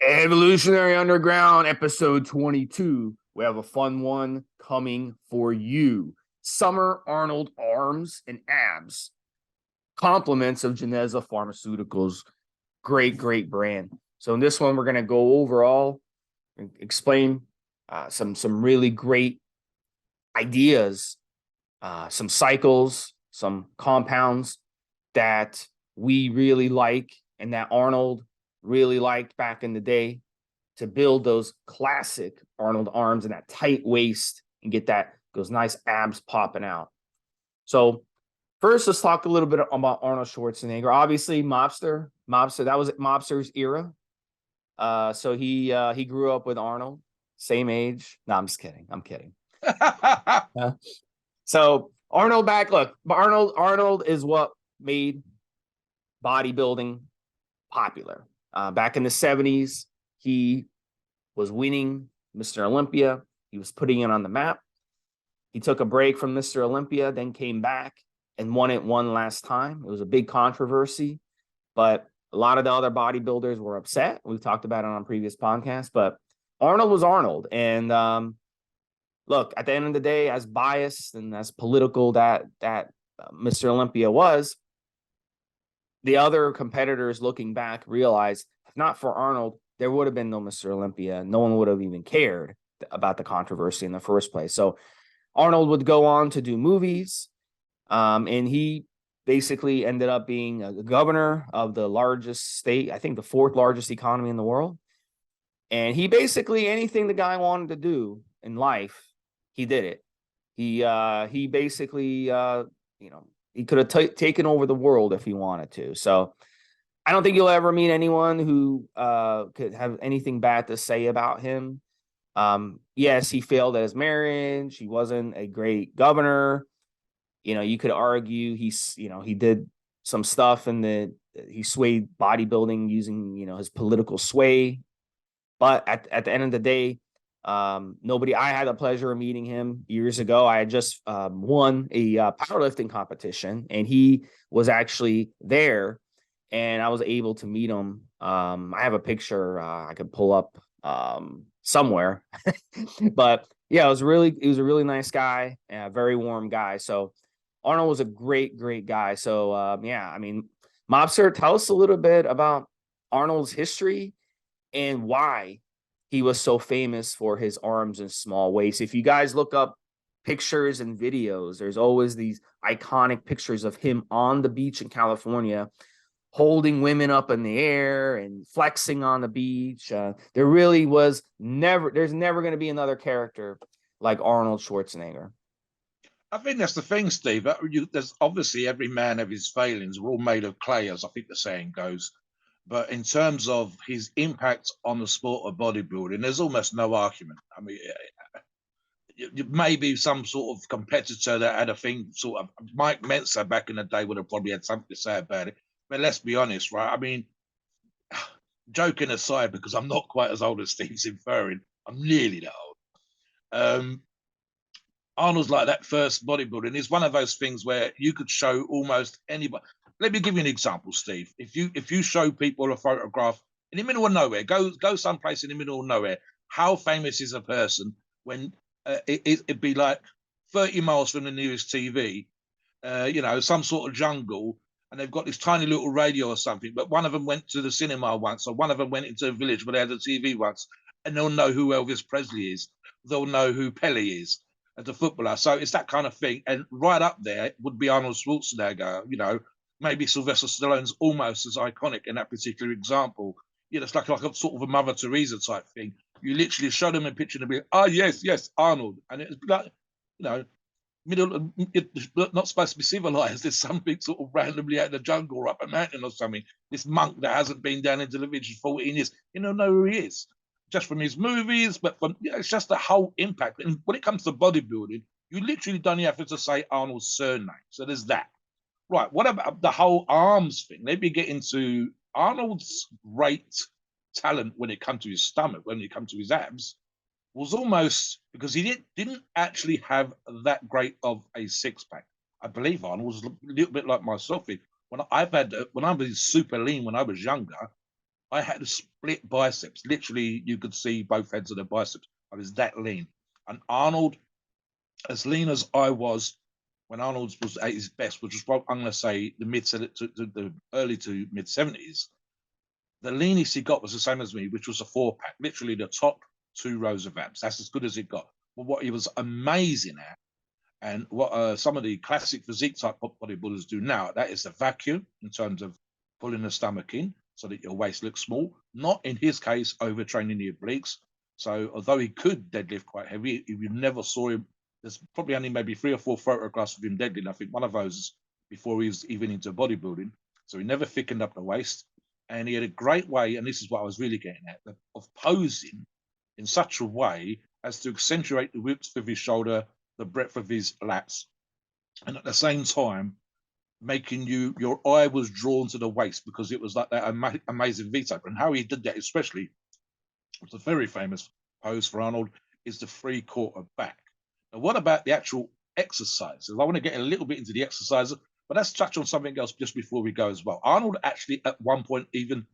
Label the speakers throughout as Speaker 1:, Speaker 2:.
Speaker 1: Evolutionary Underground, episode 22. We have a fun one coming for you. Summer Arnold Arms and Abs. Compliments of Geneza Pharmaceuticals. Great brand. So in this one, we're going to go overall and explain some really great ideas, some cycles, some compounds that we really like and that Arnold really liked back in the day to build those classic Arnold arms and that tight waist and get those nice abs popping out. So first, let's talk a little bit about Arnold Schwarzenegger. Obviously, Mobster, that was Mobster's era. So he grew up with Arnold, same age. No, I'm just kidding. I'm kidding. So Arnold Arnold is what made bodybuilding popular. Back in the 70s, he was winning Mr. Olympia. He was putting it on the map. He took a break from Mr. Olympia, then came back and won it one last time. It was a big controversy, but a lot of the other bodybuilders were upset. We've talked about it on previous podcasts, but Arnold was Arnold. And look, at the end of the day, as biased and as political that Mr. Olympia was, the other competitors looking back realized if not for Arnold, there would have been no Mr. Olympia. No one would have even cared about the controversy in the first place. So Arnold would go on to do movies, and he basically ended up being a governor of the largest state, I think the fourth largest economy in the world. And he basically, anything the guy wanted to do in life, he did it. He basically, he could have taken over the world if he wanted to. So I don't think you'll ever meet anyone who could have anything bad to say about him. Yes, he failed at his marriage. He wasn't a great governor. You could argue he did some stuff he swayed bodybuilding using, his political sway. But at the end of the day, I had the pleasure of meeting him years ago. I had just won a powerlifting competition, and he was actually there, and I was able to meet him. I have a picture I could pull up somewhere, but yeah, he was a really nice guy, a very warm guy. So Arnold was a great guy. So Mobster, tell us a little bit about Arnold's history and why he was so famous for his arms and small waist. If you guys look up pictures and videos, there's always these iconic pictures of him on the beach in California, holding women up in the air and flexing on the beach. There's never going to be another character like Arnold Schwarzenegger.
Speaker 2: I think that's the thing, Steve. There's obviously every man have his failings. We're all made of clay, as I think the saying goes. But in terms of his impact on the sport of bodybuilding, there's almost no argument. I mean, maybe some sort of competitor that had a thing, sort of Mike Mentzer back in the day would have probably had something to say about it. But let's be honest, right? I mean, joking aside, because I'm not quite as old as Steve's inferring, I'm nearly that old. Arnold's like that first bodybuilding. It's one of those things where you could show almost anybody. Let me give you an example, Steve. If you show people a photograph in the middle of nowhere, go someplace in the middle of nowhere, how famous is a person when it'd be like 30 miles from the nearest TV, some sort of jungle, and they've got this tiny little radio or something, but one of them went to the cinema once, or one of them went into a village where they had a TV once, and they'll know who Elvis Presley is. They'll know who Pele is as a footballer. So it's that kind of thing. And right up there would be Arnold Schwarzenegger, maybe Sylvester Stallone's almost as iconic in that particular example. It's like a sort of a Mother Teresa type thing. You literally show them a picture and be like, oh, yes, Arnold. And it's like, it's not supposed to be civilized. There's something sort of randomly out in the jungle or up a mountain or something. This monk that hasn't been down into the village for 14 years, know who he is. Just from his movies, but it's just the whole impact. And when it comes to bodybuilding, you literally don't have to say Arnold's surname. So there's that. Right, what about the whole arms thing? Let me get into Arnold's great talent when it comes to his stomach, when it comes to his abs, was almost because he didn't actually have that great of a six-pack. I believe Arnold was a little bit like myself. When I was super lean when I was younger, I had a split biceps. Literally, you could see both heads of the biceps. I was that lean. And Arnold, as lean as I was when Arnold was at his best, which was, I'm going to say, the early to mid 70s, the leanest he got was the same as me, which was a 4-pack, literally the top 2 rows of abs. That's as good as it got. But what he was amazing at, and what some of the classic physique type bodybuilders do now, that is the vacuum in terms of pulling the stomach in so that your waist looks small. Not in his case, overtraining the obliques. So although he could deadlift quite heavy, if you never saw him, there's probably only maybe 3 or 4 photographs of him deadlifting. I think one of those before he was even into bodybuilding. So he never thickened up the waist. And he had a great way, and this is what I was really getting at, of posing in such a way as to accentuate the width of his shoulder, the breadth of his lats, and at the same time making your eye was drawn to the waist because it was like that amazing V-taper. And how he did that, especially, was a very famous pose for Arnold, is the 3/4 back. Now, what about the actual exercises? I want to get a little bit into the exercises, but let's touch on something else just before we go as well. Arnold actually at one point even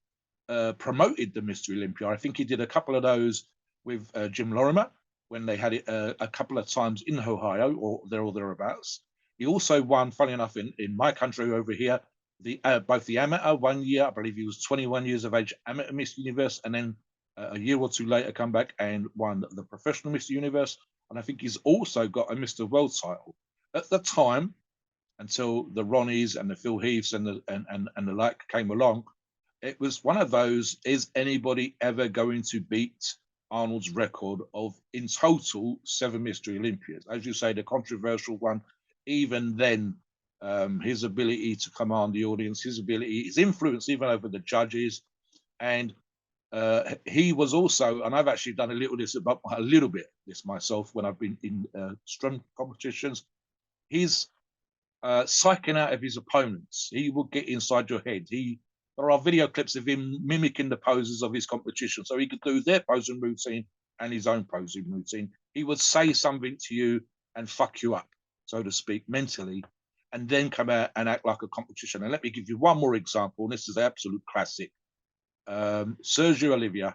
Speaker 2: promoted the Mr. Olympia. I think he did a couple of those with Jim Lorimer when they had it a couple of times in Ohio or there or thereabouts. He also won, funny enough, in my country over here, both the amateur 1 year, I believe he was 21 years of age, amateur Mr. Universe, and then a year or two later come back and won the professional Mr. Universe. And I think he's also got a Mr. World title. At the time, until the Ronnies and the Phil Heaths and the like came along, it was one of those, is anybody ever going to beat Arnold's record of, in total, 7 Mystery Olympias? As you say, the controversial one, even then, his ability to command the audience, his ability, his influence even over the judges. And he was also, and I've actually done a little bit this myself when I've been in strength competitions, he's psyching out of his opponents. He will get inside your head. There are video clips of him mimicking the poses of his competition. So he could do their posing routine and his own posing routine. He would say something to you and fuck you up, so to speak, mentally, and then come out and act like a competition. And let me give you one more example. And this is an absolute classic. Sergio Olivier,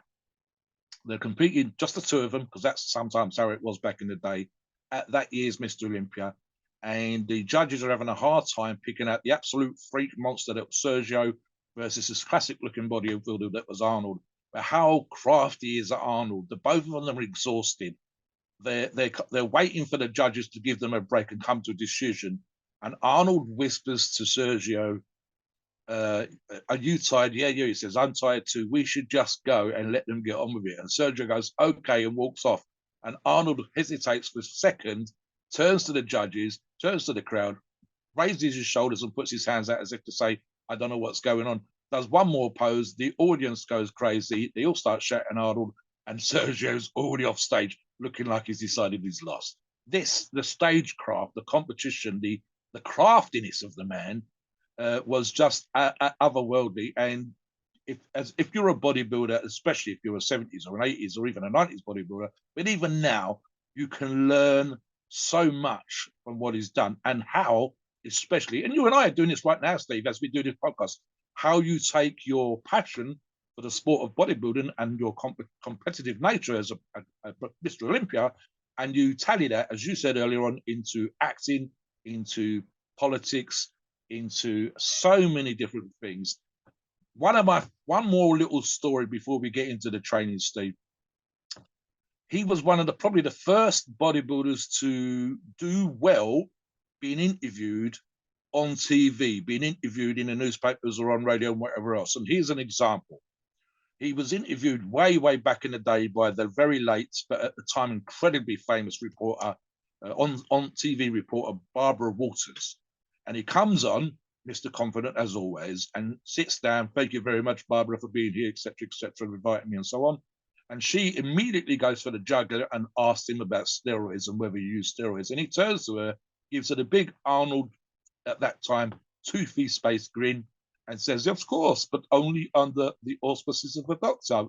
Speaker 2: they're competing, just the 2 of them, because that's sometimes how it was back in the day, at that year's Mr. Olympia. And the judges are having a hard time picking out the absolute freak monster that was Sergio versus this classic looking bodybuilder that was Arnold. But how crafty is Arnold? The both of them are exhausted. They're waiting for the judges to give them a break and come to a decision. And Arnold whispers to Sergio, are you tired? Yeah, he says, I'm tired too. We should just go and let them get on with it. And Sergio goes, okay, and walks off. And Arnold hesitates for a second, turns to the judges, turns to the crowd, raises his shoulders and puts his hands out as if to say, I don't know what's going on. Does one more pose. The audience goes crazy. They all start shouting Arnold, and Sergio's already off stage, looking like he's decided he's lost. This, the stagecraft, the competition, the craftiness of the man was just otherworldly. And if you're a bodybuilder, especially if you're a 70s or an 80s or even a 90s bodybuilder, but even now, you can learn so much from what he's done and how, especially, and you and I are doing this right now, Steve, as we do this podcast, how you take your passion for the sport of bodybuilding and your competitive nature as a Mr. Olympia, and you tally that, as you said earlier on, into acting, into politics, into so many different things. One more little story before we get into the training, Steve. He was one of probably the first bodybuilders to do well being interviewed on TV, being interviewed in the newspapers or on radio and whatever else. And here's an example. He was interviewed way, way back in the day by the very late, but at the time incredibly famous reporter, on TV reporter, Barbara Walters. And he comes on, Mr. Confident as always, and sits down. Thank you very much, Barbara, for being here, etc., inviting me and so on. And she immediately goes for the jugular and asks him about steroids and whether he used steroids. And he turns to her, gives her the big Arnold, at that time, toothy-spaced grin, and says, of course, but only under the auspices of the doctor.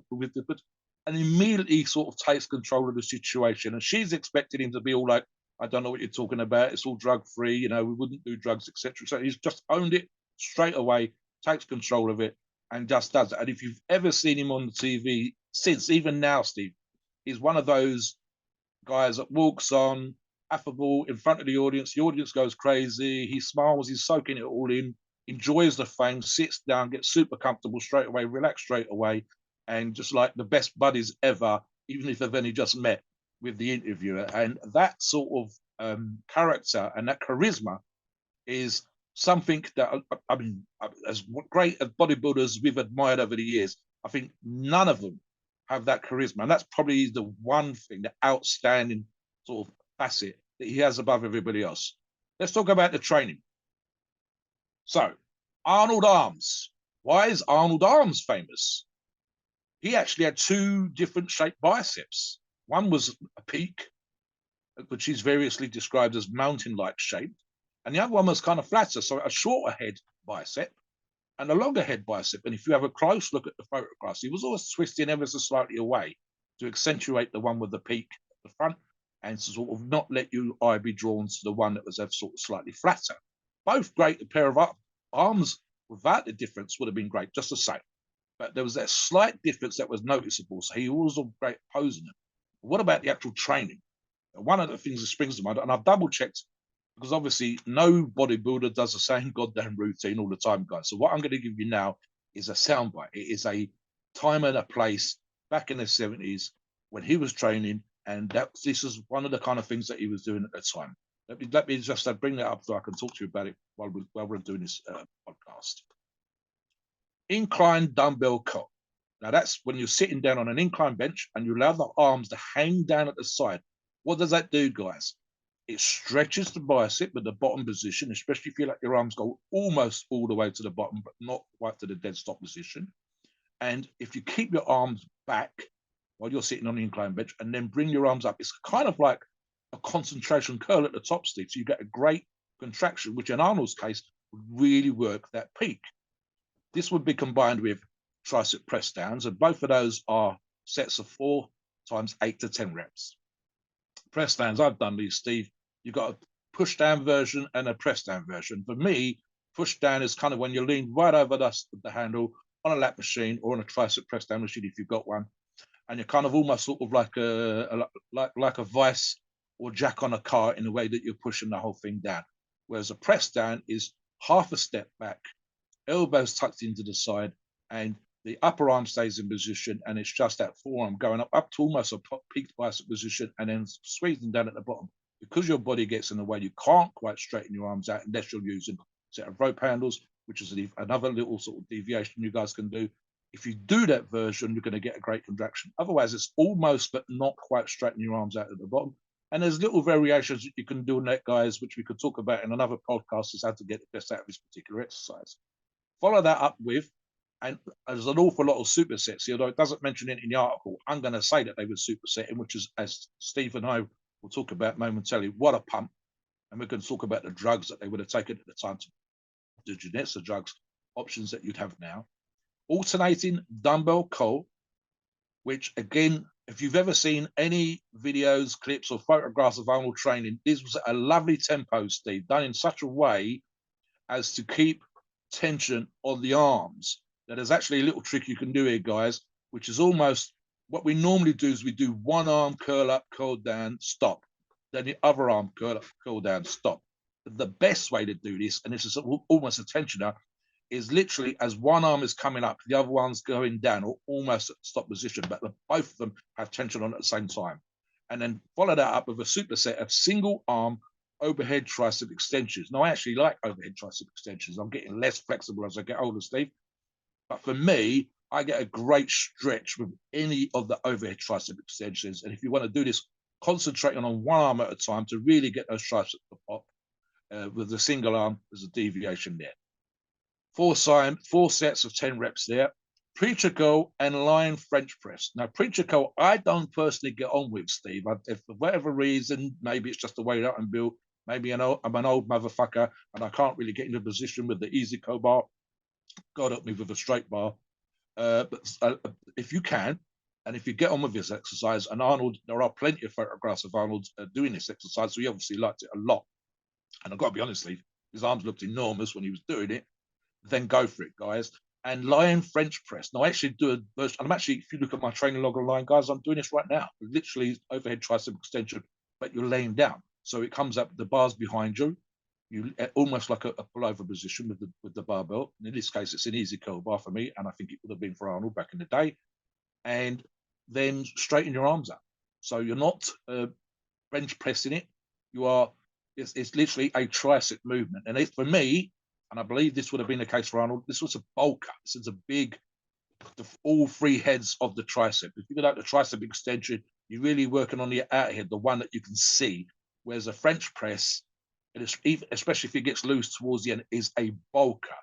Speaker 2: And immediately sort of takes control of the situation. And she's expecting him to be all like, I don't know what you're talking about. It's all drug-free. We wouldn't do drugs, etc. So he's just owned it straight away, takes control of it. and just does it. And if you've ever seen him on the TV since, even now, Steve, he's one of those guys that walks on, affable in front of the audience goes crazy, he smiles, he's soaking it all in, enjoys the fame, sits down, gets super comfortable straight away, relax straight away, and just like the best buddies ever, even if they've only just met with the interviewer. And that sort of character and that charisma is something that, I mean, as great as bodybuilders we've admired over the years, I think none of them have that charisma. And that's probably the one thing, the outstanding sort of facet that he has above everybody else. Let's talk about the training. So, Arnold Arms. Why is Arnold Arms famous? He actually had two different shaped biceps. One was a peak, which is variously described as mountain-like shaped, and the other one was kind of flatter, so a shorter head bicep and a longer head bicep. And if you have a close look at the photographs, he was always twisting ever so slightly away to accentuate the one with the peak at the front and to sort of not let your eye be drawn to the one that was sort of slightly flatter. Both great. A pair of arms without the difference would have been great, just the same. But there was that slight difference that was noticeable, so he was great posing it. What about the actual training? One of the things that springs to mind, and I've double checked because obviously no bodybuilder does the same goddamn routine all the time, guys. So what I'm going to give you now is a soundbite. It is a time and a place back in the 70s when he was training, and this is one of the kind of things that he was doing at the time. Let me just bring that up so I can talk to you about it while we're doing this podcast. Incline dumbbell curl. Now that's when you're sitting down on an incline bench and you allow the arms to hang down at the side. What does that do, guys? It stretches the bicep at the bottom position, especially if you let your arms go almost all the way to the bottom, but not quite to the dead stop position. And if you keep your arms back while you're sitting on the incline bench and then bring your arms up, it's kind of like a concentration curl at the top, Steve. So you get a great contraction, which in Arnold's case would really work that peak. This would be combined with tricep press downs, and both of those are sets of 4 times 8 to 10 reps. Press downs, I've done these, Steve. You've got a push down version and a press down version. For me, push down is kind of when you lean right over the handle on a lap machine or on a tricep press down machine if you've got one, and you're kind of almost sort of like a vice or jack on a car in the way that you're pushing the whole thing down. Whereas a press down is half a step back, elbows tucked into the side, and the upper arm stays in position, and it's just that forearm going up to almost a peaked bicep position and then squeezing down at the bottom. Because your body gets in the way, you can't quite straighten your arms out unless you're using a set of rope handles, which is another little sort of deviation you guys can do. If you do that version, you're going to get a great contraction. Otherwise, it's almost but not quite straightening your arms out at the bottom. And there's little variations that you can do on that, guys, which we could talk about in another podcast, is how to get the best out of this particular exercise. Follow that up with, and there's an awful lot of supersets here, although it doesn't mention it in the article. I'm going to say that they were supersetting, which is, as Steve and I will talk about momentarily, what a pump. And we're going to talk about the drugs that they would have taken at the time, the Geneza drugs, options that you'd have now. Alternating dumbbell curl, which again, if you've ever seen any videos, clips, or photographs of Arnold training, this was a lovely tempo, Steve, done in such a way as to keep tension on the arms. Now, there's actually a little trick you can do here, guys, which is almost what we normally do is we do one arm curl up, curl down, stop. Then the other arm curl up, curl down, stop. The best way to do this, and this is almost a tensioner, is literally as one arm is coming up, the other one's going down, or almost at stop position, but both of them have tension on at the same time. And then follow that up with a superset of single arm overhead tricep extensions. Now, I actually like overhead tricep extensions. I'm getting less flexible as I get older, Steve. But for me, I get a great stretch with any of the overhead tricep extensions. And if you want to do this, concentrating on one arm at a time to really get those triceps to pop. With the single arm, there's a deviation there. 4 sets of 10 reps there. Preacher curl and line French press. Now, preacher curl, I don't personally get on with, Steve. If for whatever reason, maybe it's just the way that I'm built. Maybe I'm an old motherfucker and I can't really get into position with the easy co bar. God help me with a straight bar. But if you can, and if you get on with this exercise, and Arnold, there are plenty of photographs of Arnold doing this exercise, so he obviously liked it a lot. And I've got to be honest, Steve, his arms looked enormous when he was doing it. Then go for it, guys. and lying French press. Now, I actually do a version. I'm actually, if you look at my training log online, guys, I'm doing this right now. Literally overhead tricep extension, but you're laying down. So it comes up, the bar's behind you. You almost like a pullover position with the barbell. In this case, it's an easy curl bar for me, and I think it would have been for Arnold back in the day. And then straighten your arms up. So you're not bench pressing it. You are. It's literally a tricep movement, and for me, and I believe this would have been the case for Arnold, this was a bulker. This is a big, all three heads of the tricep. If you go like the tricep extension, you're really working on the outer head, the one that you can see. Whereas a French press, especially if it gets loose towards the end, is a bulker.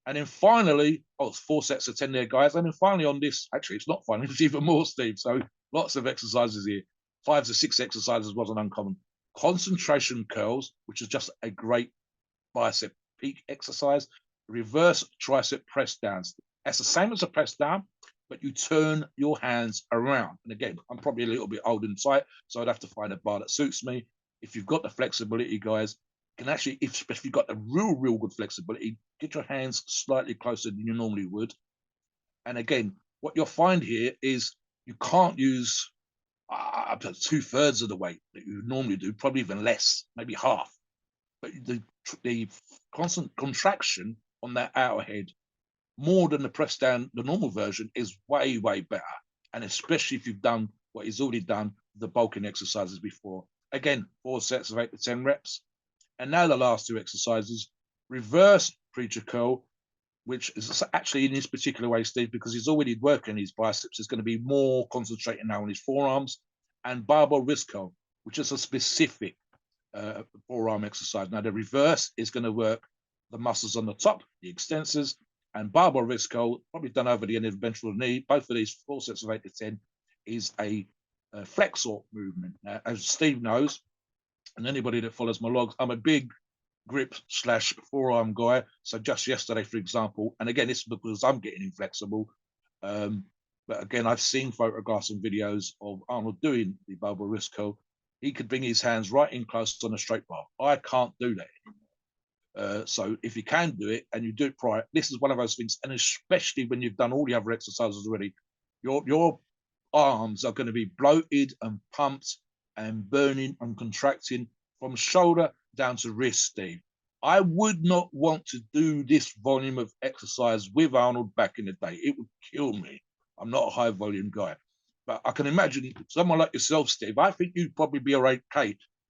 Speaker 2: And then finally, it's 4 sets of 10 there, guys. And then finally on this, actually, it's not finally, it's even more, Steve. So lots of exercises here. 5 to 6 exercises wasn't uncommon. Concentration curls, which is just a great bicep peak exercise. Reverse tricep press downs. That's the same as a press down, but you turn your hands around. And again, I'm probably a little bit old in sight, so I'd have to find a bar that suits me. If you've got the flexibility, guys, you can actually, especially if you've got the real good flexibility, get your hands slightly closer than you normally would. And again, what you'll find here is you can't use up to 2/3 of the weight that you normally do, probably even less, maybe half. But the constant contraction on that outer head, more than the press down, the normal version, is way better. And especially if you've done what he's already done, the bulking exercises before. Again, 4 sets of 8 to 10 reps. And now the last 2 exercises, reverse preacher curl, which is actually in this particular way, Steve, because he's already working his biceps, is going to be more concentrating now on his forearms, and barbell wrist curl, which is a specific forearm exercise. Now, the reverse is going to work the muscles on the top, the extensors, and barbell wrist curl, probably done over the end of the ventral knee. Both of these 4 sets of 8 to 10 is a flexor movement. Now, as Steve knows, and anybody that follows my logs, I'm a big grip / forearm guy. So just yesterday, for example, and again, this is because I'm getting inflexible. But again, I've seen photographs and videos of Arnold doing the barbell wrist curl. He could bring his hands right in close on a straight bar. I can't do that. So if you can do it and you do it prior, this is one of those things. And especially when you've done all the other exercises already, your arms are going to be bloated and pumped and burning and contracting from shoulder down to wrist, Steve. I would not want to do this volume of exercise with Arnold back in the day. It would kill me. I'm not a high volume guy. But I can imagine someone like yourself, Steve, I think you'd probably be all right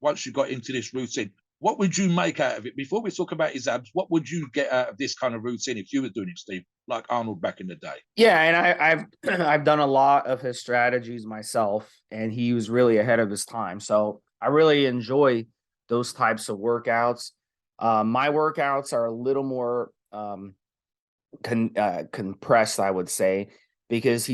Speaker 2: once you got into this routine. What would you make out of it? Before we talk about his abs, what would you get out of this kind of routine if you were doing it, Steve, like Arnold back in the day?
Speaker 1: Yeah, and I've done a lot of his strategies myself, and he was really ahead of his time. So I really enjoy those types of workouts. My workouts are a little more compressed, I would say, because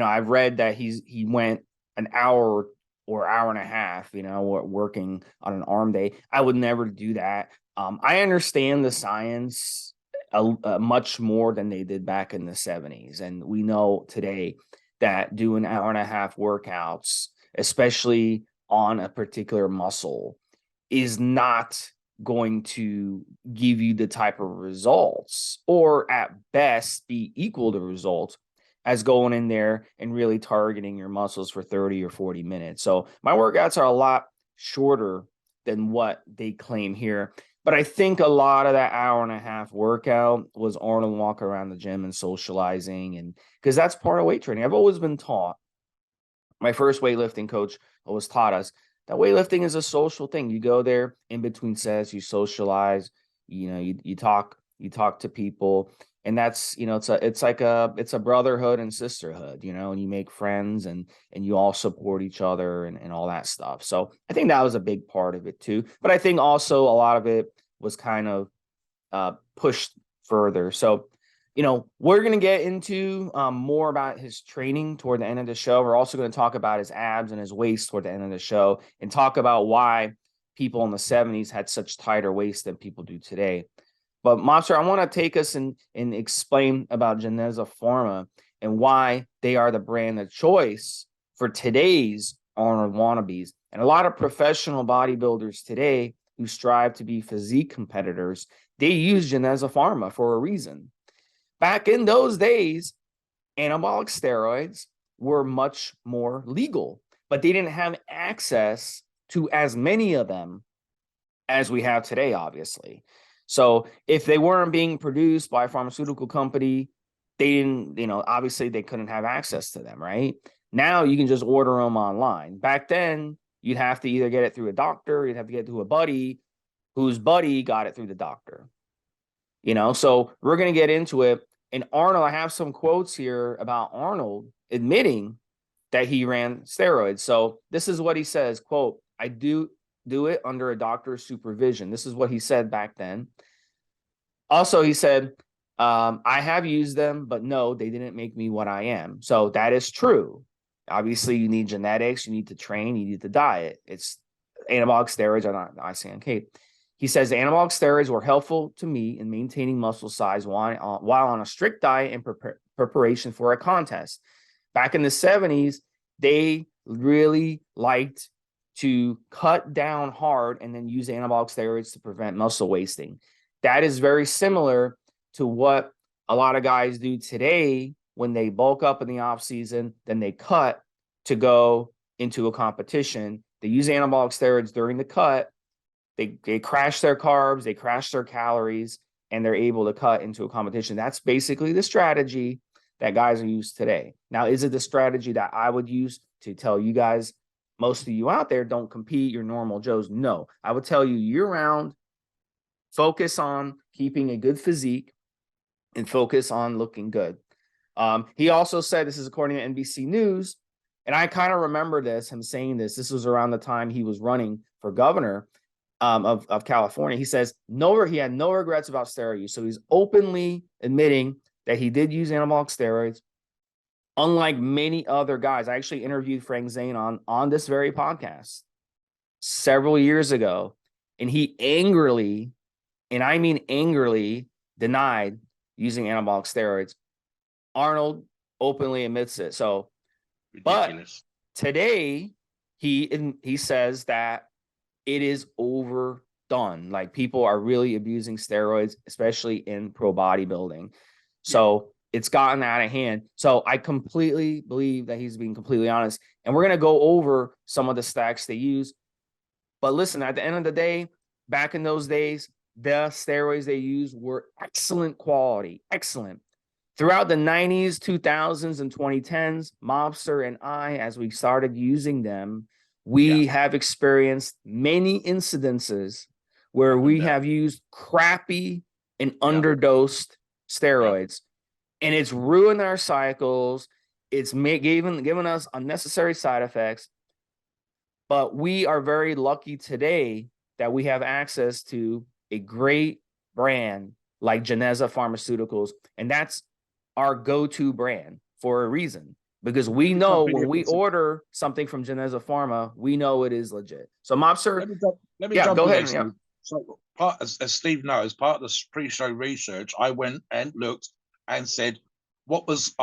Speaker 1: I've read that he went an hour or hour and a half, working on an arm day. I would never do that. I understand the science much more than they did back in the 70s. And we know today that doing hour and a half workouts, especially on a particular muscle, is not going to give you the type of results, or at best be equal to results, as going in there and really targeting your muscles for 30 or 40 minutes. So my workouts are a lot shorter than what they claim here. But I think a lot of that hour and a half workout was Arnold walking around the gym and socializing, and because that's part of weight training. I've always been taught, my first weightlifting coach always taught us that weightlifting is a social thing. You go there in between sets, you socialize, you talk to people, and that's, it's a brotherhood and sisterhood, and you make friends and you all support each other and all that stuff. So I think that was a big part of it too. But I think also a lot of it was kind of pushed further. So, we're going to get into more about his training toward the end of the show. We're also going to talk about his abs and his waist toward the end of the show, and talk about why people in the 70s had such tighter waists than people do today. But Mobster, I want to take us and explain about Geneza Pharma and why they are the brand of choice for today's Arnold wannabes. And a lot of professional bodybuilders today who strive to be physique competitors, they use Geneza Pharma for a reason. Back in those days, anabolic steroids were much more legal, but they didn't have access to as many of them as we have today, obviously. So if they weren't being produced by a pharmaceutical company, they didn't, obviously they couldn't have access to them, right? Now you can just order them online. Back then, you'd have to either get it through a doctor, you'd have to get it through a buddy whose buddy got it through the doctor. So we're going to get into it. And Arnold, I have some quotes here about Arnold admitting that he ran steroids. So this is what he says, quote, "I do it under a doctor's supervision." This is what he said back then. Also, he said, "I have used them, but no, they didn't make me what I am." So that is true. Obviously, you need genetics, you need to train, you need to diet. It's anabolic steroids are not icing on cake. He says the anabolic steroids were helpful to me in maintaining muscle size while on a strict diet and preparation for a contest. Back in the 70s, they really liked to cut down hard and then use anabolic steroids to prevent muscle wasting. That is very similar to what a lot of guys do today when they bulk up in the off season, then they cut to go into a competition. They use anabolic steroids during the cut. They crash their carbs, they crash their calories, and they're able to cut into a competition. That's basically the strategy that guys are used today. Now, is it the strategy that I would use to tell you guys, most of you out there, don't compete, you're normal Joes? No, I would tell you year-round, focus on keeping a good physique and focus on looking good. He also said, this is according to NBC News, and I kind of remember him saying this. This was around the time he was running for governor of California. He says he had no regrets about steroid use. So he's openly admitting that he did use anabolic steroids. Unlike many other guys, I actually interviewed Frank Zane on this very podcast several years ago, and he angrily, and I mean angrily, denied using anabolic steroids. Arnold openly admits it. So, ridiculous. But today he says that it is overdone. Like, people are really abusing steroids, especially in pro bodybuilding. So it's gotten out of hand. So I completely believe that he's being completely honest. And we're going to go over some of the stacks they use. But listen, at the end of the day, back in those days, the steroids they used were excellent quality, excellent. Throughout the 90s, 2000s, and 2010s, Mobster and I, as we started using them, we have experienced many incidences where we have used crappy and underdosed steroids, and it's ruined our cycles. It's given us unnecessary side effects. But we are very lucky today that we have access to a great brand like Geneza Pharmaceuticals, and that's our go-to brand for a reason. Because we know when we order something from Geneza Pharma, we know it is legit. So, Mobster,
Speaker 2: let me jump
Speaker 1: go
Speaker 2: in
Speaker 1: ahead.
Speaker 2: There. So, as Steve knows, part of the pre-show research, I went and looked and said, what was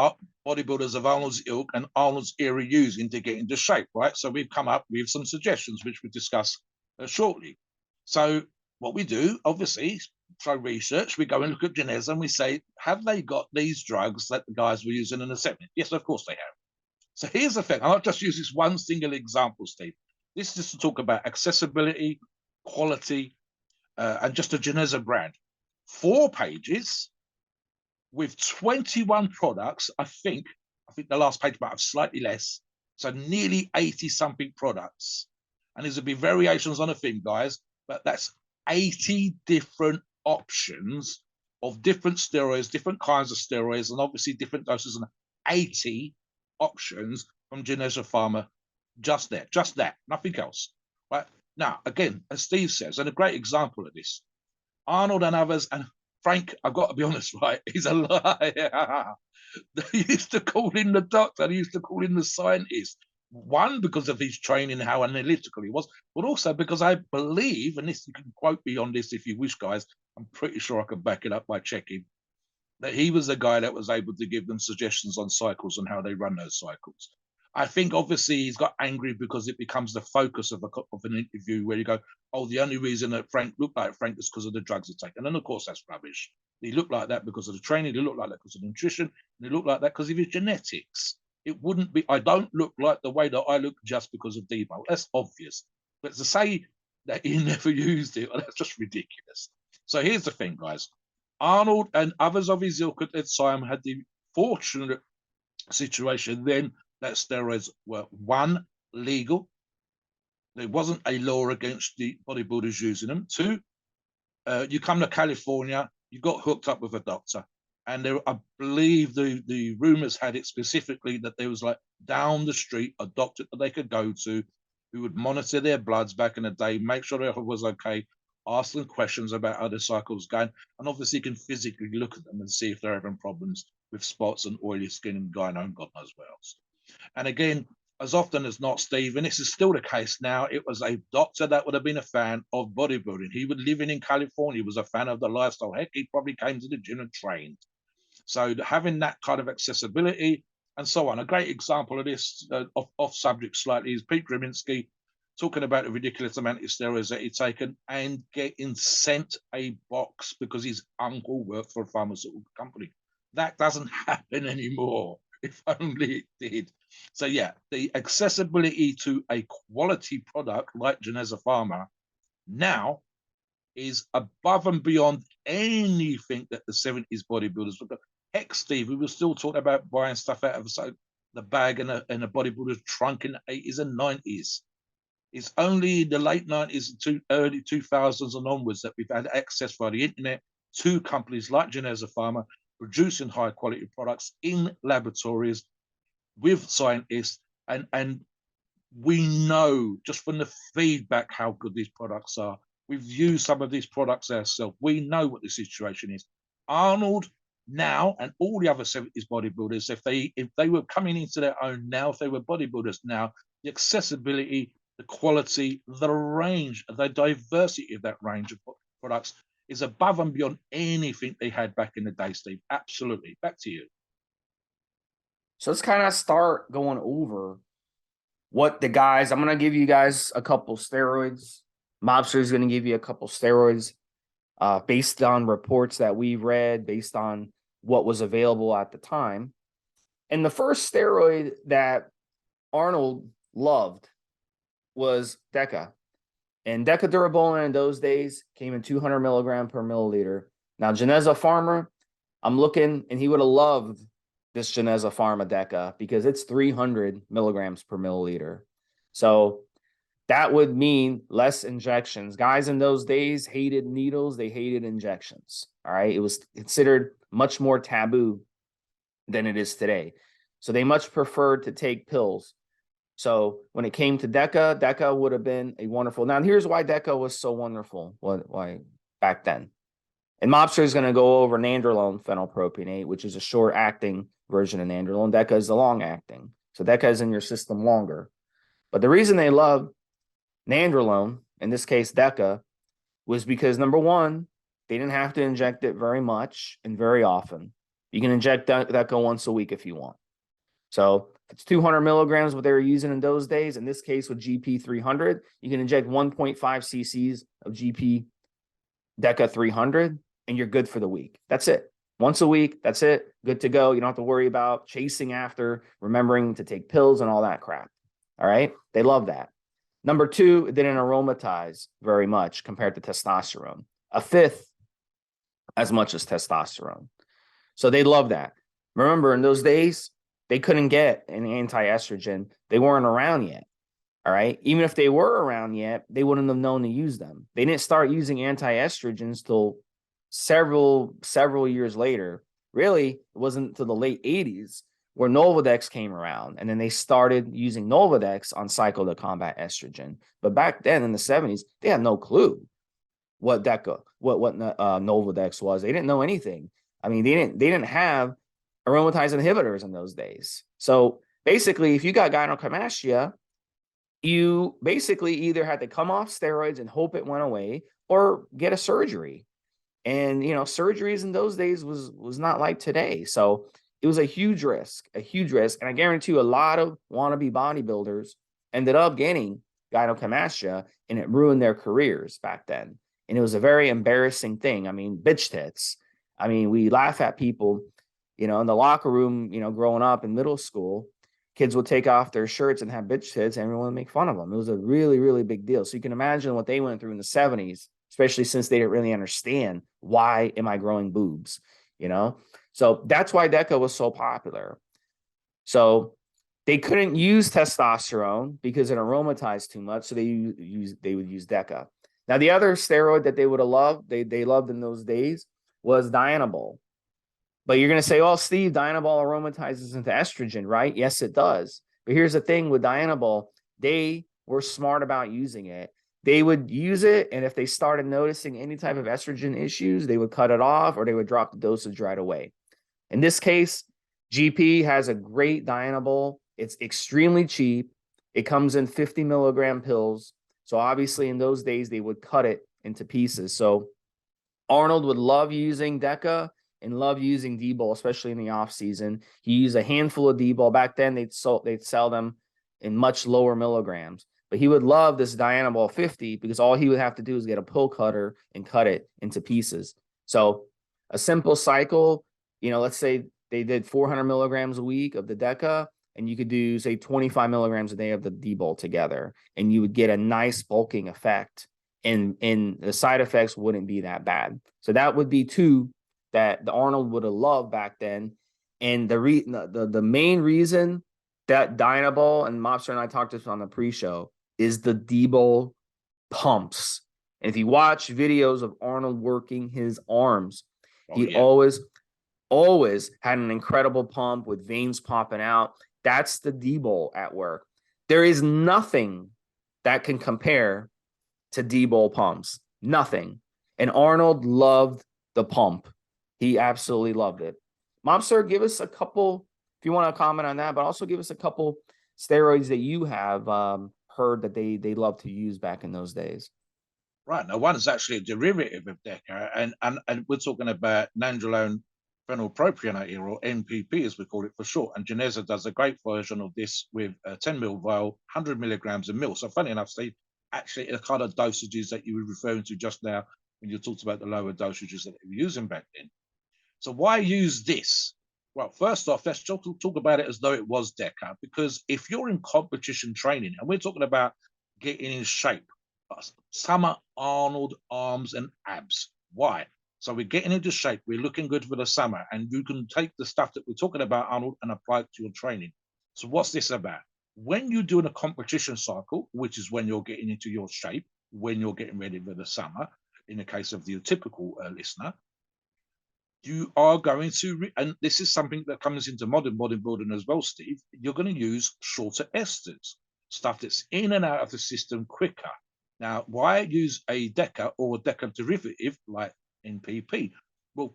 Speaker 2: bodybuilders of Arnold's ilk and Arnold's era using to get into shape, right? So we've come up with some suggestions, which we'll discuss shortly. So what we do, obviously, through research, we go and look at Geneza and we say, have they got these drugs that the guys were using in the 70s? Yes, of course they have. So here's the thing. I'll just use this one single example, Steve. This is just to talk about accessibility, quality, and just a Geneza brand. 4 pages with 21 products. I think the last page might have slightly less. So nearly 80-something products. And there's will be variations on a theme, guys, but that's 80 different options of different steroids, different kinds of steroids, and obviously different doses, and 80 options from Geneza Pharma. Just that, nothing else. Right now, again, as Steve says, and a great example of this, Arnold and others, and Frank, I've got to be honest, right? He's a liar. They used to call him the doctor. They used to call him the scientist. One, because of his training, how analytical he was, but also because I believe, and this, you can quote me on this if you wish, guys, I'm pretty sure I can back it up by checking, that he was the guy that was able to give them suggestions on cycles and how they run those cycles. I think obviously he's got angry because it becomes the focus of an interview where you go, oh, the only reason that Frank looked like Frank is because of the drugs he's taken. And of course, that's rubbish. He looked like that because of the training. He looked like that because of the nutrition. And he looked like that because of his genetics. It wouldn't be, I don't look like the way that I look just because of Debo. That's obvious. But to say that he never used it, well, that's just ridiculous. So here's the thing, guys. Arnold and others of his ilk at the time had the fortunate situation then that steroids were, one, legal. There wasn't a law against the bodybuilders using them. Two, you come to California, you got hooked up with a doctor. And there, I believe the rumors had it specifically that there was like down the street a doctor that they could go to who would monitor their bloods back in the day, make sure everything was okay, ask them questions about how their cycle was going, and obviously you can physically look at them and see if they're having problems with spots and oily skin and gyno and God knows what else. And again, as often as not, Steve, and this is still the case now, it was a doctor that would have been a fan of bodybuilding. He was living in California, was a fan of the lifestyle. Heck, he probably came to the gym and trained. So having that kind of accessibility and so on. A great example of this, off subject slightly, is Pete Griminsky talking about the ridiculous amount of steroids that he'd taken and getting sent a box because his uncle worked for a pharmaceutical company. That doesn't happen anymore. If only it did. So yeah, the accessibility to a quality product like Geneza Pharma now is above and beyond anything that the 70s bodybuilders would. Heck, Steve, we were still talking about buying stuff out of the bag in a bodybuilder's trunk in the 80s and 90s. It's only the late 90s to early 2000s and onwards that we've had access via the internet to companies like Geneza Pharma producing high quality products in laboratories with scientists, and we know just from the feedback how good these products are. We've used some of these products ourselves. We know what the situation is. Arnold now and all the other 70s bodybuilders, if they were coming into their own now, if they were bodybuilders now, the accessibility, the quality, the range, the diversity of that range of products is above and beyond anything they had back in the day, Steve. Absolutely. Back to you.
Speaker 1: So let's kind of start going over what the guys, I'm going to give you guys a couple steroids. Mobster is going to give you a couple steroids based on reports that we've read, based on what was available at the time. And the first steroid that Arnold loved was Deca. And Decadurabolin in those days came in 200 milligram per milliliter. Now, Geneza Pharma, I'm looking, and he would have loved this Geneza Pharma Deca because it's 300 milligrams per milliliter. So that would mean less injections. Guys in those days hated needles. They hated injections. All right. It was considered much more taboo than it is today. So they much preferred to take pills. So when it came to Deca, Deca would have been a wonderful. Now, here's why Deca was so wonderful. Why back then. And Mobster is going to go over nandrolone phenylpropionate, which is a short-acting version of nandrolone. Deca is the long-acting. So Deca is in your system longer. But the reason they love nandrolone, in this case Deca, was because, number one, they didn't have to inject it very much and very often. You can inject Deca once a week if you want. So if it's 200 milligrams, what they were using in those days, in this case with GP 300, you can inject 1.5 cc's of GP Deca 300, and you're good for the week. That's it. Once a week, that's it. Good to go. You don't have to worry about chasing after, remembering to take pills and all that crap. All right? They love that. Number two, it didn't aromatize very much compared to testosterone. A fifth as much as testosterone. So they love that. Remember, in those days, they couldn't get an anti-estrogen. They weren't around yet. All right. Even if they were around yet, they wouldn't have known to use them. They didn't start using anti-estrogens till several years later. Really, it wasn't until the late 80s where Nolvadex came around, and then they started using Nolvadex on cycle to combat estrogen. But back then in the 70s, they had no clue what Nolvadex was. They didn't know anything. I mean, they didn't have aromatase inhibitors in those days. So basically, if you got gynecomastia, you basically either had to come off steroids and hope it went away or get a surgery. And, you know, surgeries in those days was not like today. So It was a huge risk, a huge risk. And I guarantee you a lot of wannabe bodybuilders ended up getting gynecomastia, and it ruined their careers back then. And it was a very embarrassing thing. I mean, bitch tits. I mean, we laugh at people, in the locker room, growing up in middle school, kids would take off their shirts and have bitch tits, and everyone would make fun of them. It was a really, really big deal. So you can imagine what they went through in the 70s, especially since they didn't really understand, why am I growing boobs, So that's why DECA was so popular. So they couldn't use testosterone because it aromatized too much, so they would use DECA. Now, the other steroid that they would have loved, they loved in those days, was Dianabol. But you're going to say, oh, Steve, Dianabol aromatizes into estrogen, right? Yes, it does. But here's the thing with Dianabol, they were smart about using it. They would use it, and if they started noticing any type of estrogen issues, they would cut it off, or they would drop the dosage right away. In this case, GP has a great Dianabol. It's extremely cheap. It comes in 50 milligram pills. So obviously in those days, they would cut it into pieces. So Arnold would love using DECA and love using D-bol, especially in the off season. He used a handful of D-bol. Back then, they'd sell them in much lower milligrams. But he would love this Dianabol 50 because all he would have to do is get a pill cutter and cut it into pieces. So a simple cycle, let's say they did 400 milligrams a week of the DECA, and you could do, say, 25 milligrams a day of the D-bol together, and you would get a nice bulking effect, and the side effects wouldn't be that bad. So that would be two that the Arnold would have loved back then. And the main reason that Dianabol, and Mobster and I talked this on the pre-show, is the D-bol pumps. And if you watch videos of Arnold working his arms, he always had an incredible pump with veins popping out. That's the D-bol at work. There is nothing that can compare to D-bol pumps. Nothing. And Arnold loved the pump. He absolutely loved it. Mobster, give us a couple, if you want to comment on that, but also give us a couple steroids that you have heard that they love to use back in those days.
Speaker 2: Right. Now, one is actually a derivative of DECA, and we're talking about nandrolone phenylpropionate, or NPP as we call it for short. And Geneza does a great version of this with a 10 ml vial, 100 milligrams a mil. So funny enough, Steve, actually the kind of dosages that you were referring to just now when you talked about the lower dosages that they were using back then. So why use this? Well, first off, let's talk about it as though it was DECA, because if you're in competition training, and we're talking about getting in shape, summer Arnold Arms and Abs. Why? So we're getting into shape, we're looking good for the summer, and you can take the stuff that we're talking about, Arnold, and apply it to your training. So what's this about? When you're doing a competition cycle, which is when you're getting into your shape, when you're getting ready for the summer, in the case of the typical listener, you are going to, and this is something that comes into modern bodybuilding as well, Steve, you're going to use shorter esters, stuff that's in and out of the system quicker. Now, why use a DECA or a DECA derivative like NPP? Well,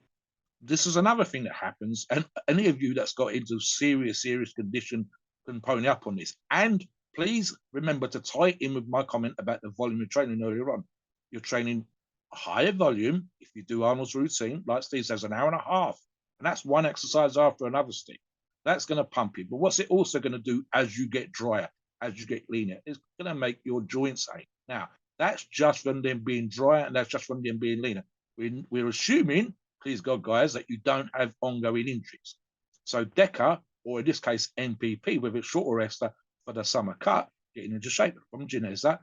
Speaker 2: this is another thing that happens, and any of you that's got into serious condition can pony up on this. And please remember to tie in with my comment about the volume of training earlier on. You're training a higher volume if you do Arnold's routine, like Steve says, an hour and a half, and that's one exercise after another, Steve. That's going to pump you. But what's it also going to do as you get drier, as you get leaner? It's going to make your joints ache. Now, that's just from them being drier, and that's just from them being leaner. We're assuming, please God, guys, that you don't have ongoing injuries. So DECA, or in this case, NPP, with its shorter ester for the summer cut, getting into shape from Geneza,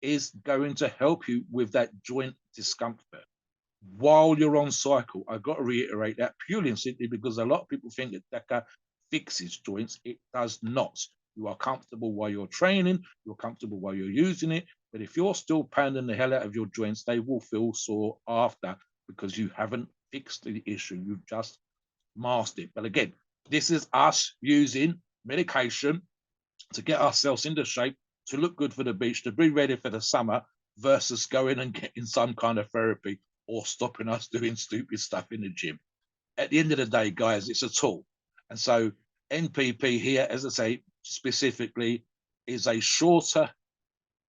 Speaker 2: is going to help you with that joint discomfort while you're on cycle. I've got to reiterate that purely and simply because a lot of people think that DECA fixes joints. It does not. You are comfortable while you're training, you're comfortable while you're using it, but if you're still pounding the hell out of your joints, they will feel sore after because you haven't fixed the issue, you've just masked it. But again, this is us using medication to get ourselves into shape, to look good for the beach, to be ready for the summer, versus going and getting some kind of therapy or stopping us doing stupid stuff in the gym. At the end of the day, guys, it's a tool. And so NPP here, as I say, specifically is a shorter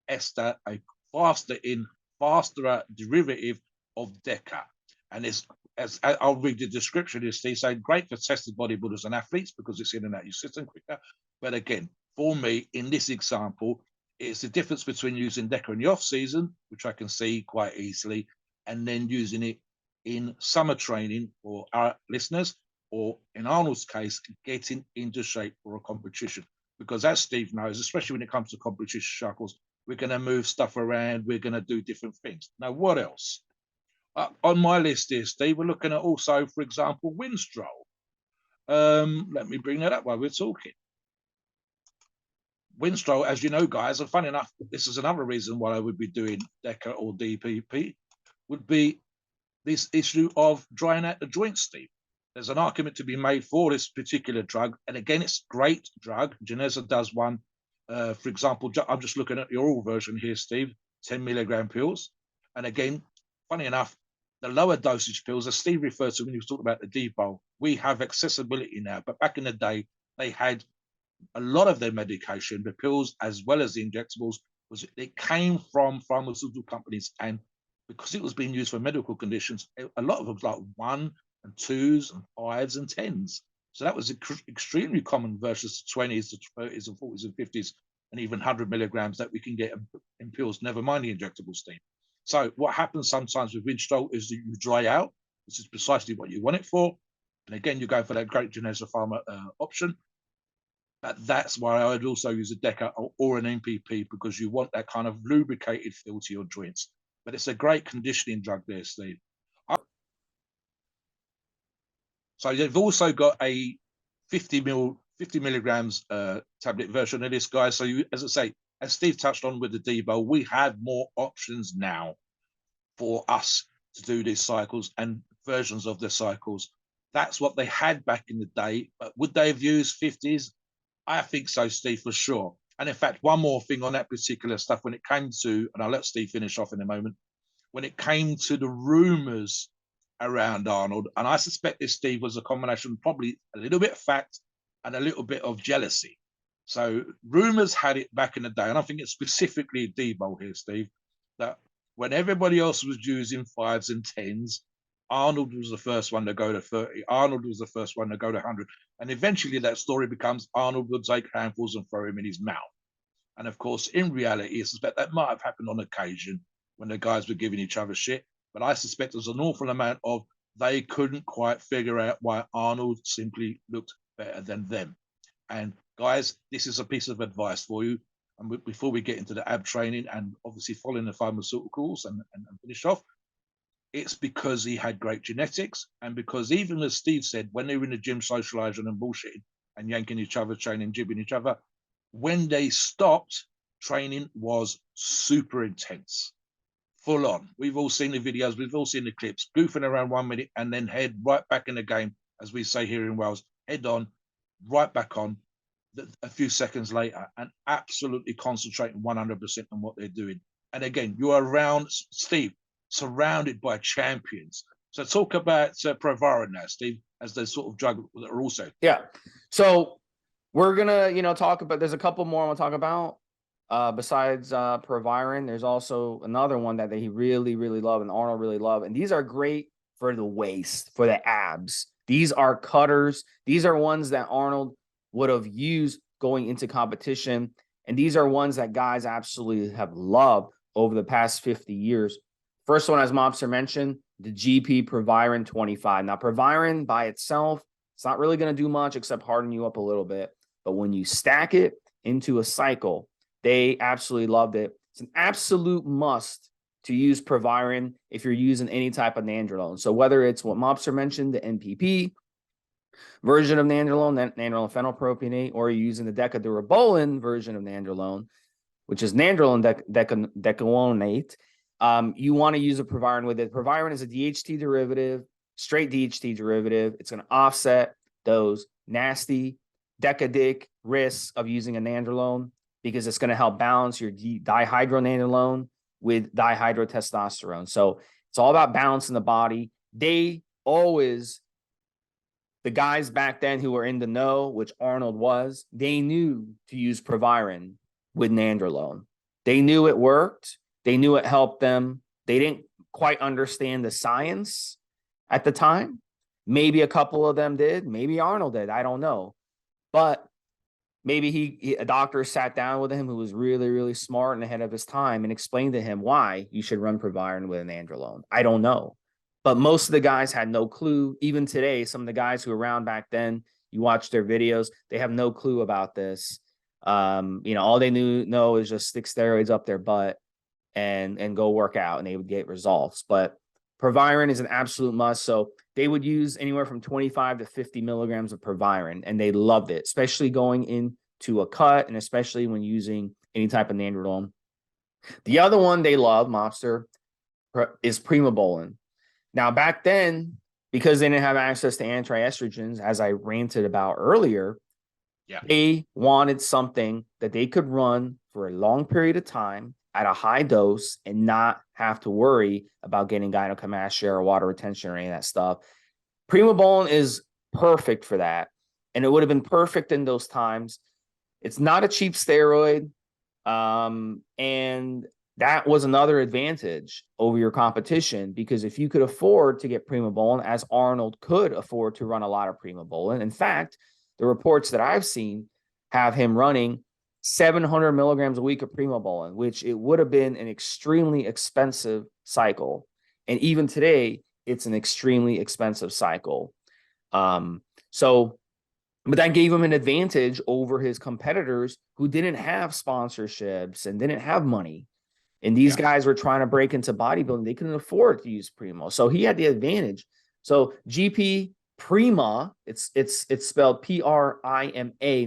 Speaker 2: ester, a faster derivative of DECA. And it's, as I'll read the description here, Steve, saying great for tested bodybuilders and athletes because it's in and out your system quicker. But again, for me, in this example, it's the difference between using DECA in the off season, which I can see quite easily, and then using it in summer training for our listeners, or in Arnold's case, getting into shape for a competition. Because as Steve knows, especially when it comes to competition shackles, we're going to move stuff around, we're going to do different things. Now, what else? On my list here, Steve, we're looking at also, for example, Winstrol. Let me bring that up while we're talking. Winstrol, as you know, guys, and funny enough, this is another reason why I would be doing DECA or DPP, would be this issue of drying out the joints, Steve. There's an argument to be made for this particular drug. And again, it's a great drug. Geneza does one. For example, I'm just looking at the oral version here, Steve, 10 milligram pills. And again, funny enough, the lower dosage pills, as Steve referred to when he was talking about the depot, we have accessibility now. But back in the day, they had a lot of their medication, the pills as well as the injectables, it came from pharmaceutical companies. And because it was being used for medical conditions, a lot of them was like 1 and 2s and 5s and 10s. So that was extremely common versus the 20s, the 30s and 40s and 50s, and even 100 milligrams that we can get in pills, never mind the injectable, Steve. So what happens sometimes with Winstrol is that you dry out. This is precisely what you want it for. And again, you go for that great Geneza Pharma option. But that's why I would also use a DECA or an MPP, because you want that kind of lubricated feel to your joints. But it's a great conditioning drug there, Steve. So you've also got a 50 milligrams tablet version of this, guys. So you, as I say, as Steve touched on with the Debo, we have more options now for us to do these cycles and versions of the cycles. That's what they had back in the day. But would they have used 50s? I think so, Steve, for sure. And in fact, one more thing on that particular stuff, when it came to, and I'll let Steve finish off in a moment, when it came to the rumors around Arnold, and I suspect this, Steve, was a combination, probably a little bit of fact and a little bit of jealousy. So rumors had it back in the day, and I think it's specifically Debo here, Steve, that when everybody else was using 5s and 10s, Arnold was the first one to go to 30. Arnold was the first one to go to 100. And eventually that story becomes Arnold would take handfuls and throw him in his mouth. And of course, in reality, I suspect that might have happened on occasion when the guys were giving each other shit. But I suspect there's an awful amount of they couldn't quite figure out why Arnold simply looked better than them. And guys, this is a piece of advice for you. And before we get into the ab training and obviously following the pharmaceuticals and finish off, it's because he had great genetics, and because even as Steve said, when they were in the gym socializing and bullshitting and yanking each other, training, jibbing each other, when they stopped, training was super intense, full on. We've all seen the videos, we've all seen the clips, goofing around 1 minute and then head right back in the game, as we say here in Wales, head on, right back on a few seconds later, and absolutely concentrating 100% on what they're doing. And again, you're around, Steve, surrounded by champions. So talk about Provara now, Steve, as the sort of drug that are also.
Speaker 1: Yeah. So we're gonna, talk about. There's a couple more I want to talk about. Besides Proviron, there's also another one that he really, really love, and Arnold really love. And these are great for the waist, for the abs. These are cutters. These are ones that Arnold would have used going into competition. And these are ones that guys absolutely have loved over the past 50 years. First one, as Mobster mentioned, the GP Proviron 25. Now, Proviron by itself, it's not really going to do much except harden you up a little bit. But when you stack it into a cycle, they absolutely loved it. It's an absolute must to use Proviron if you're using any type of nandrolone. So whether it's what Mobster mentioned, the NPP version of nandrolone, nandrolone phenylpropionate, or you're using the decadurabolin version of nandrolone, which is nandrolone decagonate, you want to use a Proviron with it. Proviron is a DHT derivative, straight DHT derivative. It's going to offset those nasty decadic risks of using a nandrolone, because it's going to help balance your dihydronandrolone with dihydrotestosterone. So it's all about balancing the body. They always, the guys back then who were in the know, which Arnold was, they knew to use Proviron with nandrolone. They knew it worked. They knew it helped them. They didn't quite understand the science at the time. Maybe a couple of them did. Maybe Arnold did. I don't know. But maybe a doctor sat down with him who was really, really smart and ahead of his time and explained to him why you should run Proviron with an androlone. I don't know. But most of the guys had no clue. Even today, some of the guys who were around back then, you watch their videos, they have no clue about this. All they know is just stick steroids up their butt and go work out, and they would get results. But Proviron is an absolute must. So they would use anywhere from 25 to 50 milligrams of Proviron, and they loved it, especially going into a cut and especially when using any type of nandrolone. The other one they love, Mobster, is Primobolan. Now, back then, because they didn't have access to anti-estrogens, as I ranted about earlier, they wanted something that they could run for a long period of time at a high dose and not have to worry about getting gynecomastia or water retention or any of that stuff. Primobolan is perfect for that, and it would have been perfect in those times. It's not a cheap steroid, and that was another advantage over your competition, because if you could afford to get Primobolan, as Arnold could afford to run a lot of Primobolan. In fact, the reports that I've seen have him running 700 milligrams a week of Primobolan, which it would have been an extremely expensive cycle. And even today, it's an extremely expensive cycle. But that gave him an advantage over his competitors who didn't have sponsorships and didn't have money. And these guys were trying to break into bodybuilding. They couldn't afford to use Primo. So he had the advantage. So GP Prima, it's spelled Prima,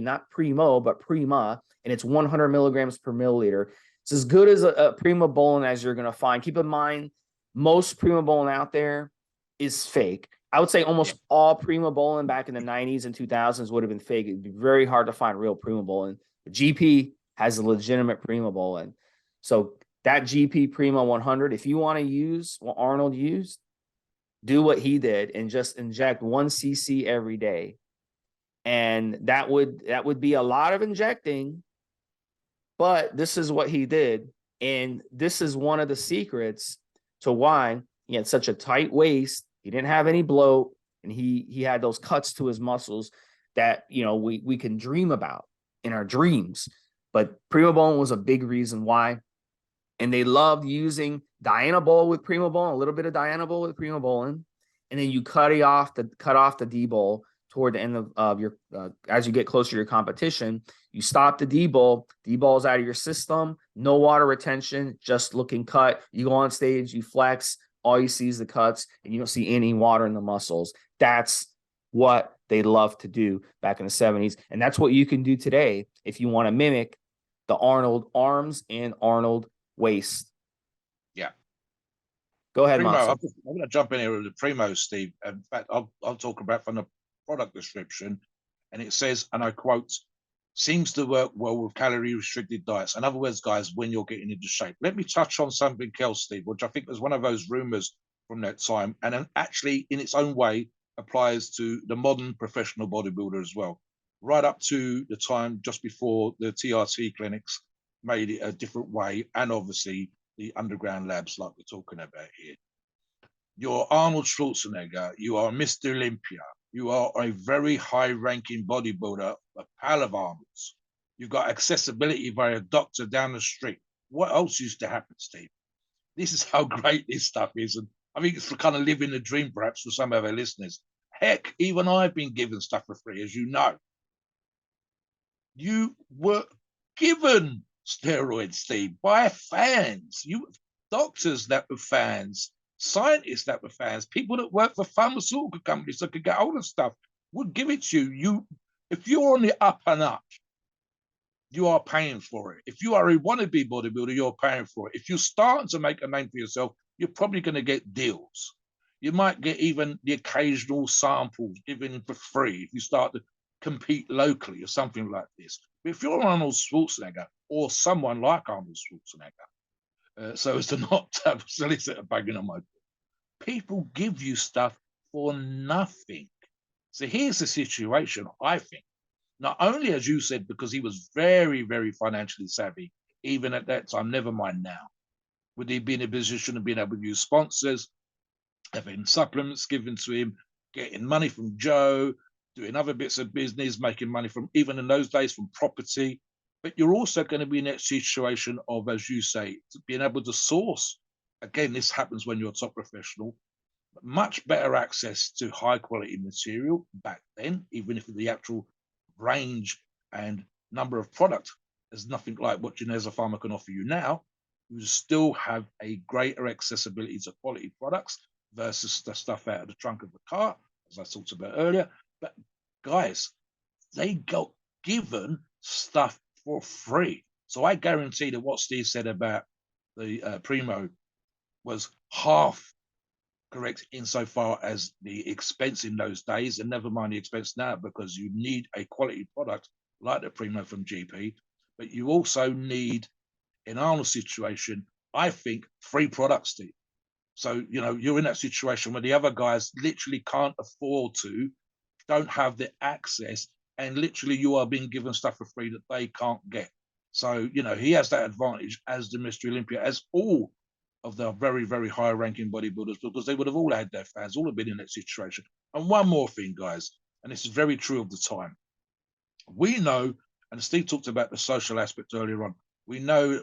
Speaker 1: not Primo, but Prima, and it's 100 milligrams per milliliter. It's as good as a Primobolan as you're going to find. Keep in mind, most Primobolan out there is fake. I would say almost all Primobolan back in the 90s and 2000s would have been fake. It'd be very hard to find real Primobolan. GP has a legitimate Primobolan. So that GP Prima 100, if you want to use what Arnold used, do what he did and just inject 1 cc every day. And that would be a lot of injecting, but this is what he did. And this is one of the secrets to why he had such a tight waist. He didn't have any bloat, and he had those cuts to his muscles that, we can dream about in our dreams. But Primobolan was a big reason why. And they loved using Dianabol with Primobolan, a little bit of Dianabol with Primobolan, and then you cut off the D-bol toward the end of your as you get closer to your competition. You stop the D-bol. D-bol's out of your system, no water retention, just looking cut. You go on stage, you flex, all you see is the cuts, and you don't see any water in the muscles. That's what they loved to do back in the 70s, and that's what you can do today if you want to mimic the Arnold arms and Arnold waist. Go ahead,
Speaker 2: Primo.
Speaker 1: I'm
Speaker 2: going to jump in here with the Primo, Steve. In fact, I'll talk about from the product description, and it says, and I quote, seems to work well with calorie restricted diets. In other words, guys, when you're getting into shape. Let me touch on something else, Steve, which I think was one of those rumors from that time, and actually in its own way applies to the modern professional bodybuilder as well, right up to the time just before the TRT clinics made it a different way, and obviously the underground labs like we're talking about here. You're Arnold Schwarzenegger, you are Mr. Olympia, you are a very high-ranking bodybuilder, a pal of Arnold's. You've got accessibility via a doctor down the street. What else used to happen, Steve? This is how great this stuff is. And I think it's kind of living the dream, perhaps, for some of our listeners. Heck, even I've been given stuff for free, as you know. You were given steroids, Steve, by fans. Doctors that were fans, scientists that were fans, people that work for pharmaceutical companies that could get hold of stuff would give it to you. If you're on the up and up, you are paying for it. If you are a wannabe bodybuilder, you're paying for it. If you're starting to make a name for yourself, you're probably going to get deals. You might get even the occasional samples given for free if you start to compete locally or something like this. But if you're Arnold Schwarzenegger or someone like Arnold Schwarzenegger, so as to not have a solicitor banging on my door, people give you stuff for nothing. So here's the situation, I think. Not only, as you said, because he was very, very financially savvy, even at that time, never mind now, would he be in a position of being able to use sponsors having supplements given to him, getting money from Joe, doing other bits of business, making money from, even in those days, from property. But you're also going to be in that situation of, as you say, being able to source. Again, this happens when you're a top professional, much better access to high quality material back then, even if the actual range and number of product is nothing like what Geneza Pharma can offer you now. You still have a greater accessibility to quality products versus the stuff out of the trunk of the car, as I talked about earlier. But guys, they got given stuff for free. So I guarantee that what Steve said about the Primo was half correct insofar as the expense in those days, and never mind the expense now, because you need a quality product like the Primo from GP, but you also need, in Arnold's situation, I think, free products, Steve. So, you know, you're in that situation where the other guys literally can't afford to, don't have the access, and literally you are being given stuff for free that they can't get. So, you know, he has that advantage as the Mr. Olympia, as all of the very, very high ranking bodybuilders, because they would have all had their fans, all have been in that situation. And one more thing, guys, and this is very true of the time. We know, and Steve talked about the social aspect earlier on, we know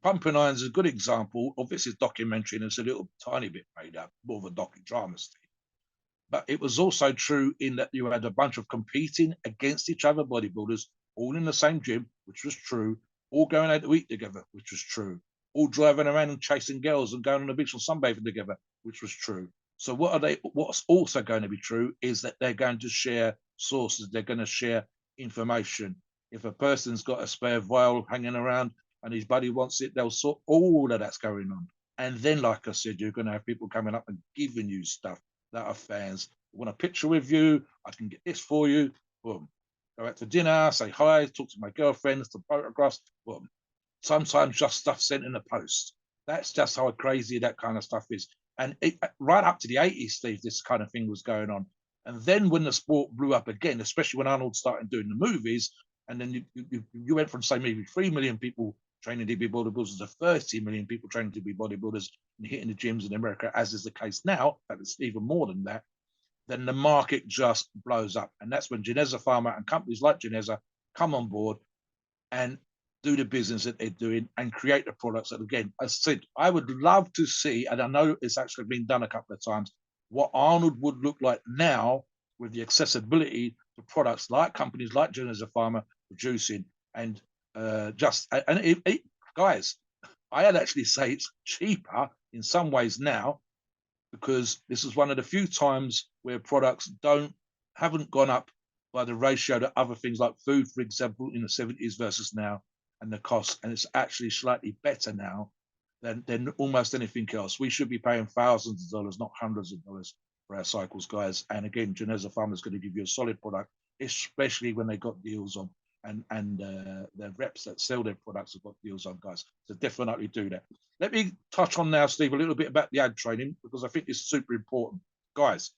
Speaker 2: Pumping Iron is a good example of this is documentary, and it's a little tiny bit made up, more of a docudrama, Steve. But it was also true in that you had a bunch of competing against each other bodybuilders, all in the same gym, which was true, all going out to eat together, which was true, all driving around and chasing girls and going on the beach and sunbathing together, which was true. So what's also going to be true is that they're going to share sources, they're going to share information. If a person's got a spare vial hanging around and his buddy wants it, they'll sort all of that's going on. And then, like I said, you're going to have people coming up and giving you stuff that are fans. I want a picture with you, I can get this for you. Boom. Go out to dinner, say hi, talk to my girlfriend, some photographs. Boom. Sometimes just stuff sent in the post. That's just how crazy that kind of stuff is. And right up to the 80s, Steve, this kind of thing was going on. And then when the sport blew up again, especially when Arnold started doing the movies, and then you went from, say, maybe 3 million people training to be bodybuilders to 30 million people training to be bodybuilders and hitting the gyms in America, as is the case now, but it's even more than that, then the market just blows up. And that's when Geneza Pharma and companies like Geneza come on board and do the business that they're doing and create the products that, again, as I said, I would love to see, and I know it's actually been done a couple of times, what Arnold would look like now with the accessibility to products like companies like Geneza Pharma producing, and guys, I'd actually say it's cheaper in some ways now, because this is one of the few times where products haven't gone up by the ratio to other things like food, for example, in the 70s versus now, and the cost, and it's actually slightly better now than almost anything else. We should be paying thousands of dollars, not hundreds of dollars, for our cycles, guys. And again, Geneza Pharma is going to give you a solid product, especially when they got deals on, and the reps that sell their products have got deals on, guys. So definitely do that. Let me touch on now, Steve, a little bit about the ad training, because I think it's super important. Guys,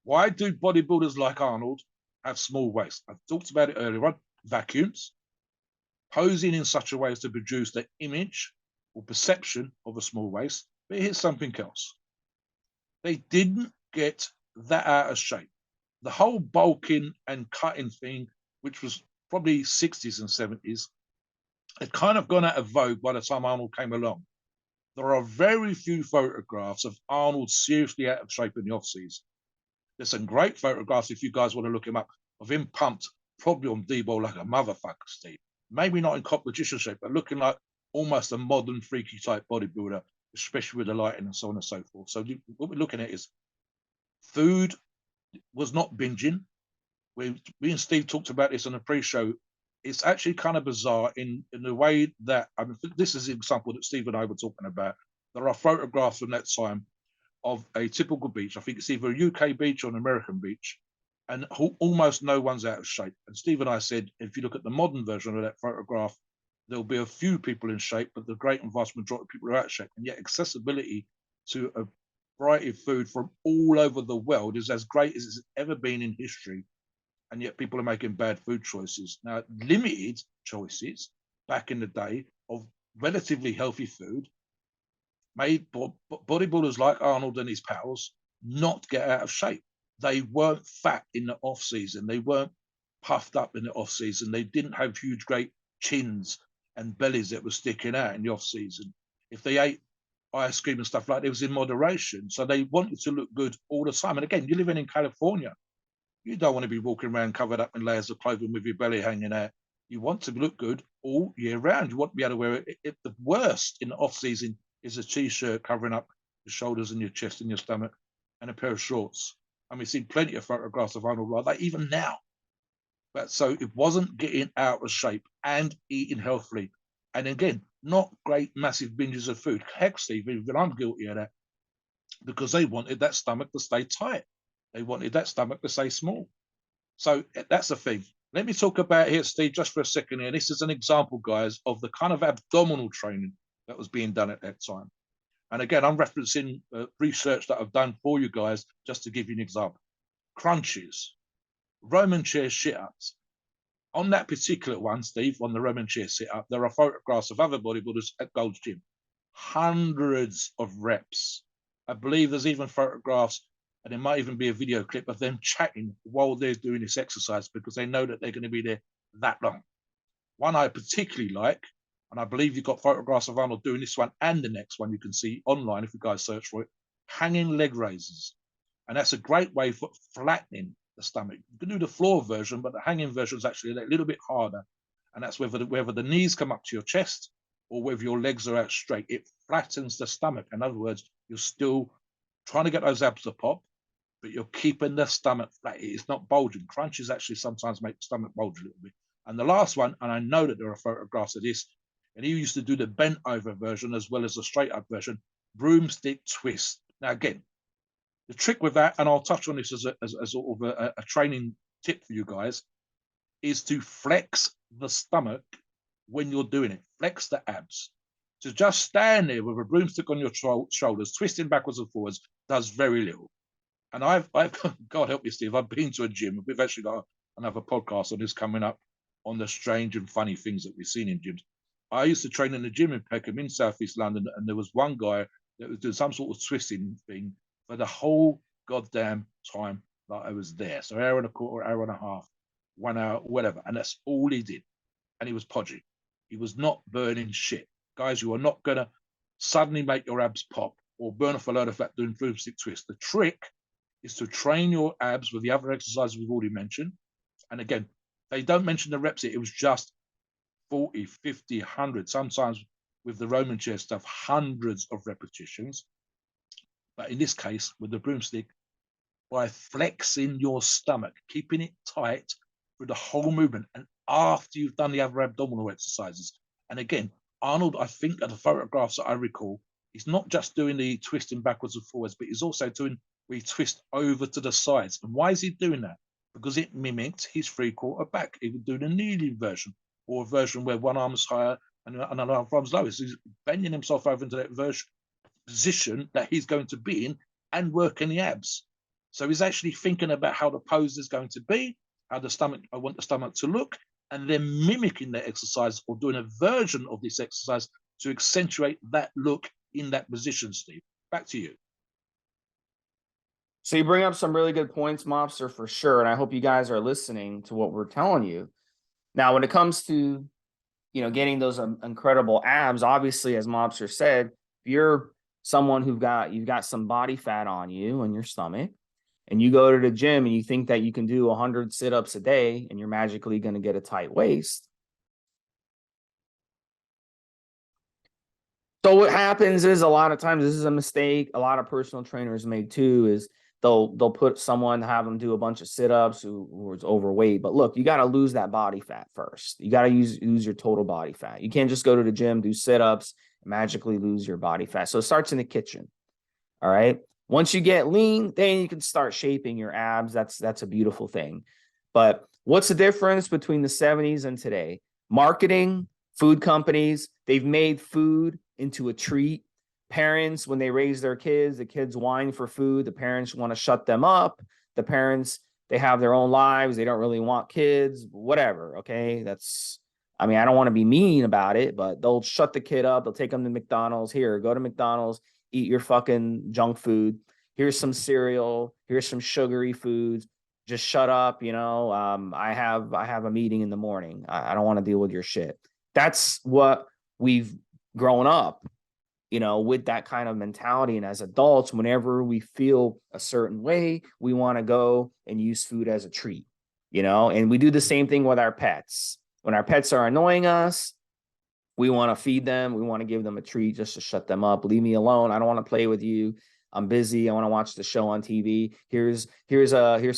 Speaker 2: why do bodybuilders like Arnold have small waist? I've talked about it earlier on. Vacuums, posing in such a way as to produce the image or perception of a small waist. But here's something else. They didn't get that out of shape. The whole bulking and cutting thing, which was probably 60s and 70s, had kind of gone out of vogue by the time Arnold came along. There are very few photographs of Arnold seriously out of shape in the off-season. There's some great photographs, if you guys want to look him up, of him pumped, probably on Debo like a motherfucker, Steve. Maybe not in competition shape, but looking like almost a modern freaky type bodybuilder, especially with the lighting and so on and so forth. So what we're looking at is food was not binging. Me and Steve talked about this on the pre-show. It's actually kind of bizarre in the way that, I mean, this is the example that Steve and I were talking about. There are photographs from that time of a typical beach. I think it's either a UK beach or an American beach, and almost no one's out of shape. And Steve and I said, if you look at the modern version of that photograph, there'll be a few people in shape, but the great and vast majority of people are out of shape. And yet accessibility to a variety of food from all over the world is as great as it's ever been in history. And yet people are making bad food choices. Now, limited choices back in the day of relatively healthy food made bodybuilders like Arnold and his pals not get out of shape. They weren't fat in the off season. They weren't puffed up in the off season. They didn't have huge, great chins and bellies that were sticking out in the off season. If they ate ice cream and stuff like that, it was in moderation. So they wanted to look good all the time. And again, you're living in California. You don't want to be walking around covered up in layers of clothing with your belly hanging out. You want to look good all year round. You want to be able to wear it. The worst in the off season is a t-shirt covering up your shoulders and your chest and your stomach and a pair of shorts. And we've seen plenty of photographs of Arnold like that even now. But so it wasn't getting out of shape and eating healthily. And again, not great massive binges of food. Heck, Steve, even I'm guilty of that, because they wanted that stomach to stay tight. They wanted that stomach to stay small. So that's the thing. Let me talk about here, Steve, just for a second here. This is an example, guys, of the kind of abdominal training that was being done at that time. And again, I'm referencing research that I've done for you guys, just to give you an example. Crunches, Roman chair sit-ups. On that particular one, Steve, on the Roman chair sit-up, there are photographs of other bodybuilders at Gold's Gym. Hundreds of reps. I believe there's even photographs, and there might even be a video clip of them chatting while they're doing this exercise, because they know that they're going to be there that long. One I particularly like, and I believe you've got photographs of Arnold doing this one and the next one you can see online if you guys search for it, hanging leg raises. And that's a great way for flattening the stomach. You can do the floor version, but the hanging version is actually a little bit harder. And that's whether the knees come up to your chest or whether your legs are out straight. It flattens the stomach. In other words, you're still trying to get those abs to pop, but you're keeping the stomach flat. It's not bulging. Crunches actually sometimes make the stomach bulge a little bit. And the last one, and I know that there are photographs of this, and he used to do the bent over version as well as the straight up version, broomstick twist. Now, again, the trick with that, and I'll touch on this as sort of a training tip for you guys, is to flex the stomach when you're doing it. Flex the abs. To just stand there with a broomstick on your shoulders, twisting backwards and forwards, does very little. And I've God help you, Steve, I've been to a gym. We've actually got another podcast on this coming up on the strange and funny things that we've seen in gyms. I used to train in a gym in Peckham in Southeast London, and there was one guy that was doing some sort of twisting thing for the whole goddamn time that I was there. So hour and a quarter, hour and a half, 1 hour, whatever. And that's all he did. And he was podgy. He was not burning shit. Guys, you are not going to suddenly make your abs pop or burn off a load of fat doing broomstick twist. The trick is to train your abs with the other exercises we've already mentioned. And again, they don't mention the reps here. It was just 40, 50, 100, sometimes with the Roman chair stuff, hundreds of repetitions. But in this case, with the broomstick, by flexing your stomach, keeping it tight through the whole movement, and after you've done the other abdominal exercises. And again, Arnold, I think at the photographs that I recall, he's not just doing the twisting backwards and forwards, but he's also doing where he twists over to the sides. And why is he doing that? Because it mimicked his three-quarter back. He would do the kneeling version, or a version where one arm's higher and another arm's lower. So he's bending himself over into that position that he's going to be in and working the abs. So he's actually thinking about how the pose is going to be, how the stomach, I want the stomach to look, and then mimicking that exercise or doing a version of this exercise to accentuate that look in that position, Steve. Back to you.
Speaker 1: So you bring up some really good points, Mobster, for sure. And I hope you guys are listening to what we're telling you. Now, when it comes to, getting those incredible abs, obviously, as Mobster said, if you're someone you've got some body fat on you and your stomach, and you go to the gym and you think that you can do 100 sit-ups a day and you're magically going to get a tight waist. So what happens is, a lot of times, this is a mistake a lot of personal trainers make too, is they'll put someone, have them do a bunch of sit-ups who is overweight. But look, you got to lose that body fat first. You got to use your total body fat. You can't just go to the gym, do sit-ups, and magically lose your body fat. So it starts in the kitchen. All right. Once you get lean, then you can start shaping your abs. That's a beautiful thing. But what's the difference between the 70s and today? Marketing, food companies, they've made food into a treat. Parents, when they raise their kids, the kids whine for food. The parents want to shut them up. The parents, they have their own lives. They don't really want kids, whatever. Okay. I don't want to be mean about it, but they'll shut the kid up. They'll take them to McDonald's. Here, go to McDonald's, eat your fucking junk food. here's some cereal, here's some sugary foods. Just shut up, you know. I have a meeting in the morning. I don't want to deal with your shit. That's what we've grown up, you know, with that kind of mentality. And as adults, whenever we feel a certain way, we want to go and use food as a treat, you know. And we do the same thing with our pets. When our pets are annoying us, we want to feed them. We want to give them a treat just to shut them up. Leave me alone. I don't want to play with you. I'm busy. I want to watch the show on TV. Here's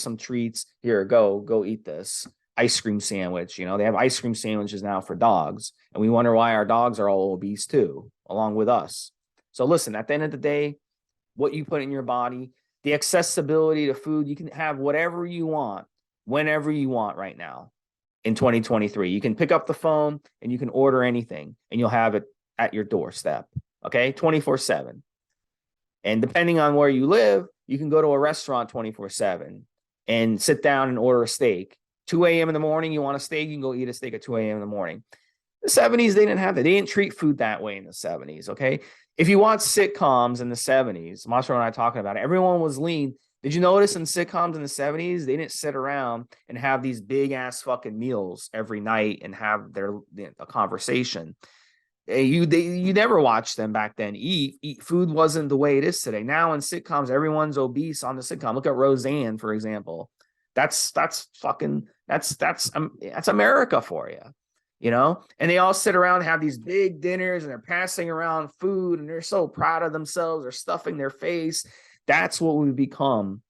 Speaker 1: some treats. Here, go eat this ice cream sandwich. You know, they have ice cream sandwiches now for dogs, and we wonder why our dogs are all obese too, along with us. So listen, at the end of the day, what you put in your body, the accessibility to food, you can have whatever you want, whenever you want right now in 2023. You can pick up the phone and you can order anything and you'll have it at your doorstep. Okay. 24/7. And depending on where you live, you can go to a restaurant 24/7 and sit down and order a steak. 2 a.m. in the morning, you want a steak, you can go eat a steak at 2 a.m. in the morning. The 70s, they didn't have that. They didn't treat food that way in the 70s. Okay. If you watch sitcoms in the 70s, Monster and I talking about it, everyone was lean. Did you notice in sitcoms in the 70s, they didn't sit around and have these big ass fucking meals every night and have a conversation. You never watched them back then eat. Food wasn't the way it is today. Now in sitcoms, everyone's obese on the sitcom. Look at Roseanne, for example. That's America for you, you know? And they all sit around and have these big dinners and they're passing around food and they're so proud of themselves. They're stuffing their face. That's what we become.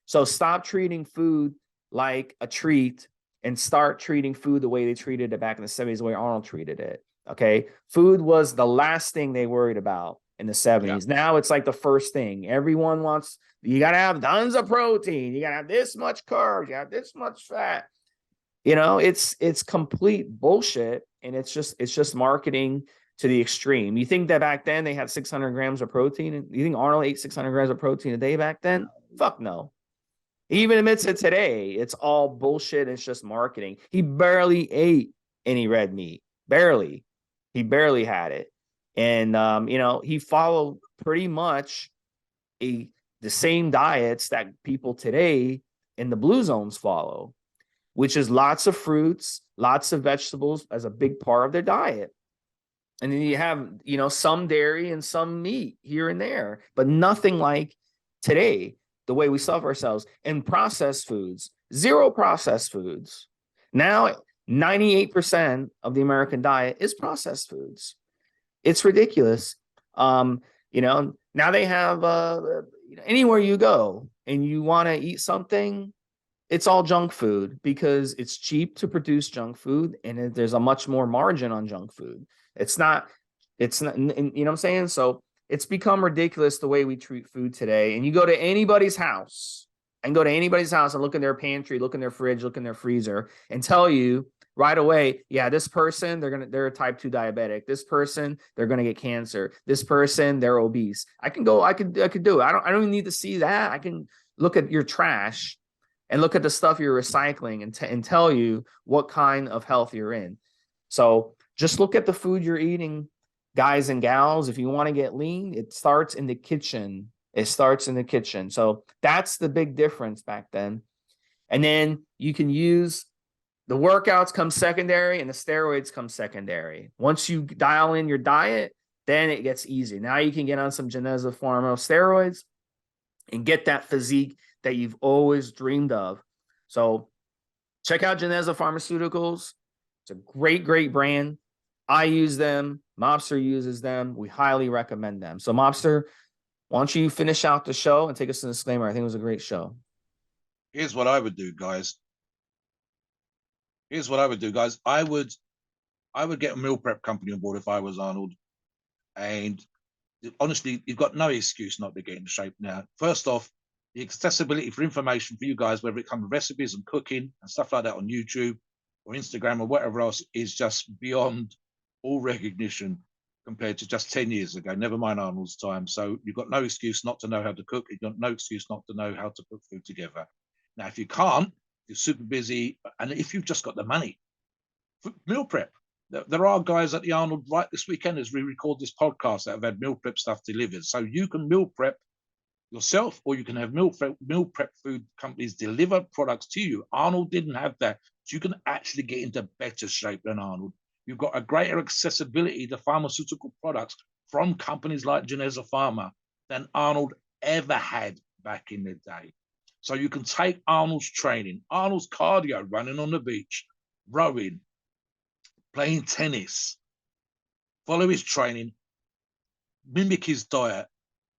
Speaker 1: So stop treating food like a treat and start treating food the way they treated it back in the 70s, the way Arnold treated it. Okay. Food was the last thing they worried about in the 70s. Yeah. Now it's like the first thing. Everyone wants, you got to have tons of protein. You got to have this much carbs. You have this much fat. You know, it's complete bullshit. And it's just marketing to the extreme. You think that back then they had 600 grams of protein? You think Arnold ate 600 grams of protein a day back then? Fuck no. He even admits it today. It's all bullshit. It's just marketing. He barely ate any red meat. Barely. He barely had it. And, you know, he followed pretty much the same diets that people today in the blue zones follow, which is lots of fruits, lots of vegetables as a big part of their diet. And then you have, you know, some dairy and some meat here and there, but nothing like today, the way we stuff ourselves. And processed foods, zero processed foods. Now, 98% of the American diet is processed foods. It's ridiculous. You know, now they have anywhere you go and you want to eat something, it's all junk food because it's cheap to produce junk food and there's a much more margin on junk food. It's not, you know what I'm saying? So it's become ridiculous the way we treat food today. And you go to anybody's house and look in their pantry, look in their fridge, look in their freezer and tell you right away, yeah, this person, they're a type 2 diabetic. This person, they're going to get cancer. This person, they're obese. I could do it. I don't even need to see that. I can look at your trash and look at the stuff you're recycling and tell you what kind of health you're in. So just look at the food you're eating, guys and gals. If you want to get lean, it starts in the kitchen. So that's the big difference back then. And then you can use the workouts come secondary and the steroids come secondary. Once you dial in your diet, then it gets easy. Now you can get on some Geneza Pharma steroids and get that physique that you've always dreamed of. So check out Geneza Pharmaceuticals. It's a great, great brand. I use them. Mobster uses them. We highly recommend them. So Mobster, why don't you finish out the show and take us to the disclaimer? I think it was a great show.
Speaker 2: Here's what I would do, guys. I would get a meal prep company on board if I was Arnold. And honestly, you've got no excuse not to get in shape now. First off, the accessibility for information for you guys, whether it comes to recipes and cooking and stuff like that on YouTube or Instagram or whatever else, is just beyond all recognition compared to just 10 years ago, never mind Arnold's time. So you've got no excuse not to know how to cook. You've got no excuse not to know how to put food together. Now, if you can't, you're super busy, and if you've just got the money, meal prep. There are guys at the Arnold right this weekend as we record this podcast that have had meal prep stuff delivered. So you can meal prep yourself, or you can have meal prep food companies deliver products to you. Arnold didn't have that. So you can actually get into better shape than Arnold. You've got a greater accessibility to pharmaceutical products from companies like Geneza Pharma than Arnold ever had back in the day. So you can take Arnold's training, Arnold's cardio, running on the beach, rowing, playing tennis, follow his training, mimic his diet.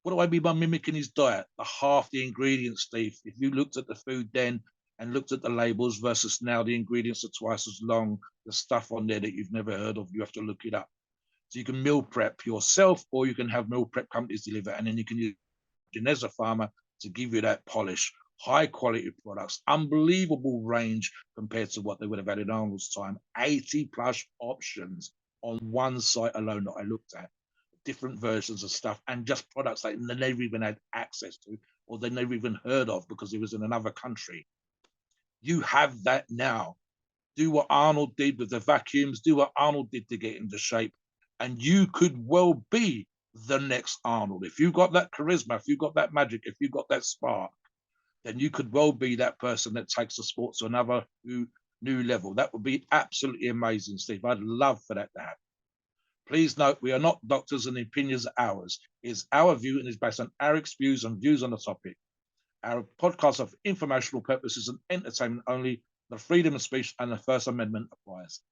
Speaker 2: What do I mean by mimicking his diet? The half the ingredients, Steve. If you looked at the food then and looked at the labels versus now, the ingredients are twice as long. The stuff on there that you've never heard of, you have to look it up. So you can meal prep yourself, or you can have meal prep companies deliver, and then you can use Geneza Pharma to give you that polish, high quality products, unbelievable range compared to what they would have had in Arnold's time. 80 plus options on one site alone that I looked at. Different versions of stuff and just products that they never even had access to or they never even heard of because it was in another country. You have that now. Do what Arnold did with the vacuums, do what Arnold did to get into shape, and you could well be the next Arnold. If you've got that charisma, if you've got that magic, if you've got that spark, then you could well be that person that takes the sport to another new level. That would be absolutely amazing, Steve. I'd love for that to happen. Please note, we are not doctors and opinions are ours. It is our view and is based on Eric's views and views on the topic. Our podcast of informational purposes and entertainment only. The freedom of speech and the First Amendment applies.